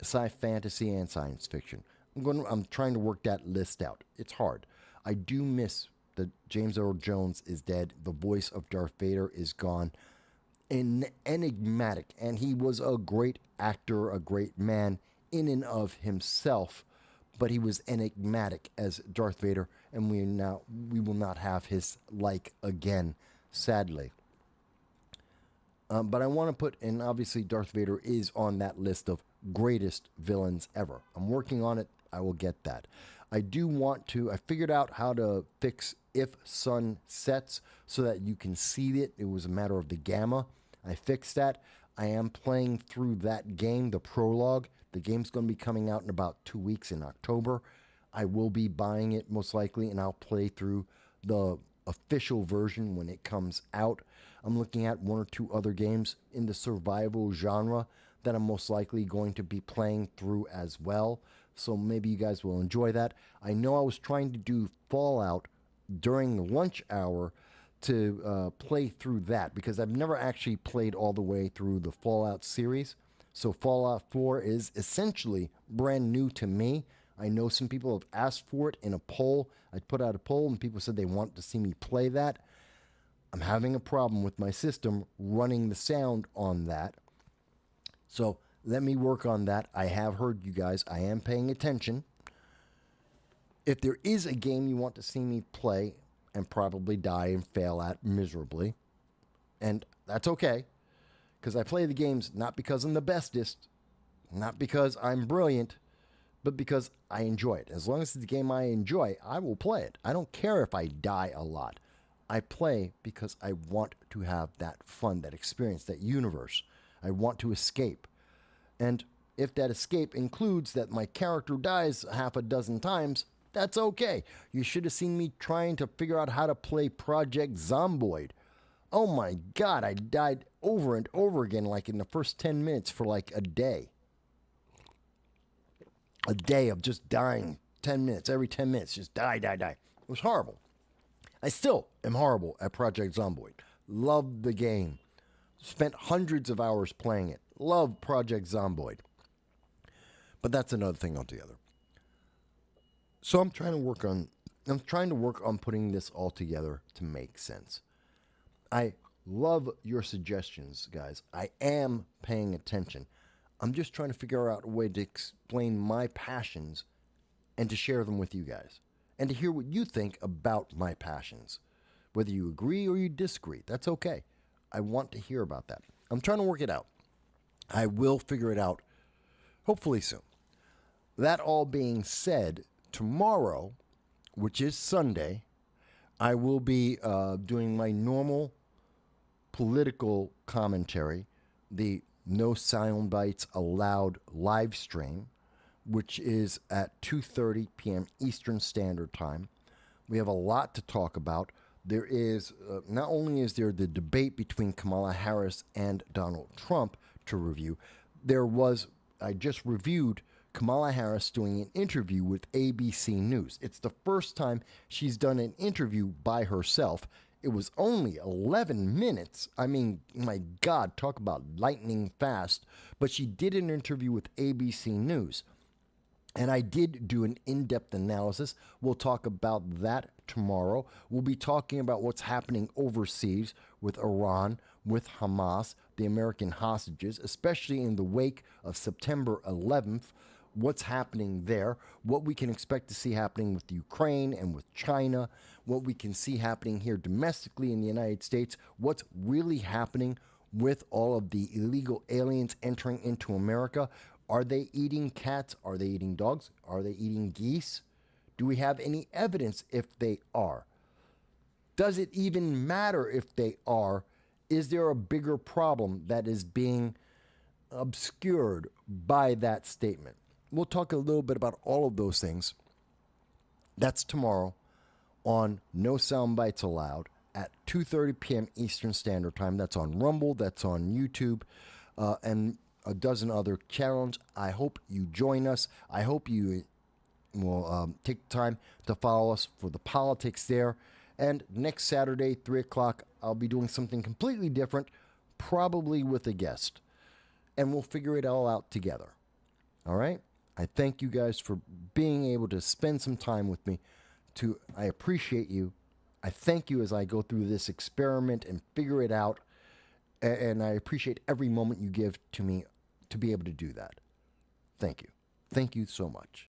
sci-fantasy and science fiction. I'm trying to work that list out. It's hard. I do miss that James Earl Jones is dead. The voice of Darth Vader is gone. Enigmatic, and he was a great actor, a great man in and of himself, but he was enigmatic as Darth Vader, and we will not have his like again, sadly. But I want to put, and obviously Darth Vader is on that list of greatest villains ever. I'm working on it. I will get that. I figured out how to fix if sun sets so that you can see it. It was a matter of the gamma. I fixed that. I am playing through that game, the prologue. The game's going to be coming out in about 2 weeks in October. I will be buying it most likely, and I'll play through the official version when it comes out. I'm looking at one or two other games in the survival genre that I'm most likely going to be playing through as well. So maybe you guys will enjoy that. I know I was trying to do Fallout during the lunch hour to play through that because I've never actually played all the way through the Fallout series. So Fallout 4 is essentially brand new to me. I know some people have asked for it in a poll. I put out a poll and people said they want to see me play that. I'm having a problem with my system running the sound on that. So let me work on that. I have heard you guys. I am paying attention. If there is a game you want to see me play and probably die and fail at miserably, and that's okay, because I play the games not because I'm the bestest, not because I'm brilliant, but because I enjoy it. As long as it's the game I enjoy, I will play it. I don't care if I die a lot. I play because I want to have that fun, that experience, that universe. I want to escape. And if that escape includes that my character dies half a dozen times, that's okay. You should have seen me trying to figure out how to play Project Zomboid. Oh my God, I died over and over again, like in the first 10 minutes for like a day. A day of just dying 10 minutes, every 10 minutes, just die, die, die. It was horrible. I still am horrible at Project Zomboid. Love the game. Spent hundreds of hours playing it. Love Project Zomboid. But that's another thing altogether. So I'm trying to work on putting this all together to make sense. I love your suggestions, guys. I am paying attention. I'm just trying to figure out a way to explain my passions and to share them with you guys. And to hear what you think about my passions. Whether you agree or you disagree, that's okay. I want to hear about that. I'm trying to work it out. I will figure it out hopefully soon. That all being said, tomorrow, which is Sunday, I will be doing my normal political commentary, the No Sound Bites Allowed live stream, which is at 2:30 p.m. Eastern Standard Time. We have a lot to talk about. There is, not only is there the debate between Kamala Harris and Donald Trump to review, I just reviewed Kamala Harris doing an interview with ABC News. It's the first time she's done an interview by herself. It was only 11 minutes. I mean, my God, talk about lightning fast. But she did an interview with ABC News. And I did do an in-depth analysis. We'll talk about that tomorrow. We'll be talking about what's happening overseas with Iran, with Hamas, the American hostages, especially in the wake of September 11th. What's happening there, what we can expect to see happening with Ukraine and with China, what we can see happening here domestically in the United States, what's really happening with all of the illegal aliens entering into America. Are they eating cats? Are they eating dogs? Are they eating geese? Do we have any evidence if they are? Does it even matter if they are? Is there a bigger problem that is being obscured by that statement? We'll talk a little bit about all of those things. That's tomorrow on No Sound Bites Allowed at 2:30 p.m. Eastern Standard Time. That's on Rumble, that's on YouTube, and a dozen other channels. I hope you join us. I hope you will take time to follow us for the politics there. And next Saturday, 3 o'clock, I'll be doing something completely different, probably with a guest. And we'll figure it all out together. All right? I thank you guys for being able to spend some time with me. I appreciate you. I thank you as I go through this experiment and figure it out. And I appreciate every moment you give to me to be able to do that. Thank you. Thank you so much.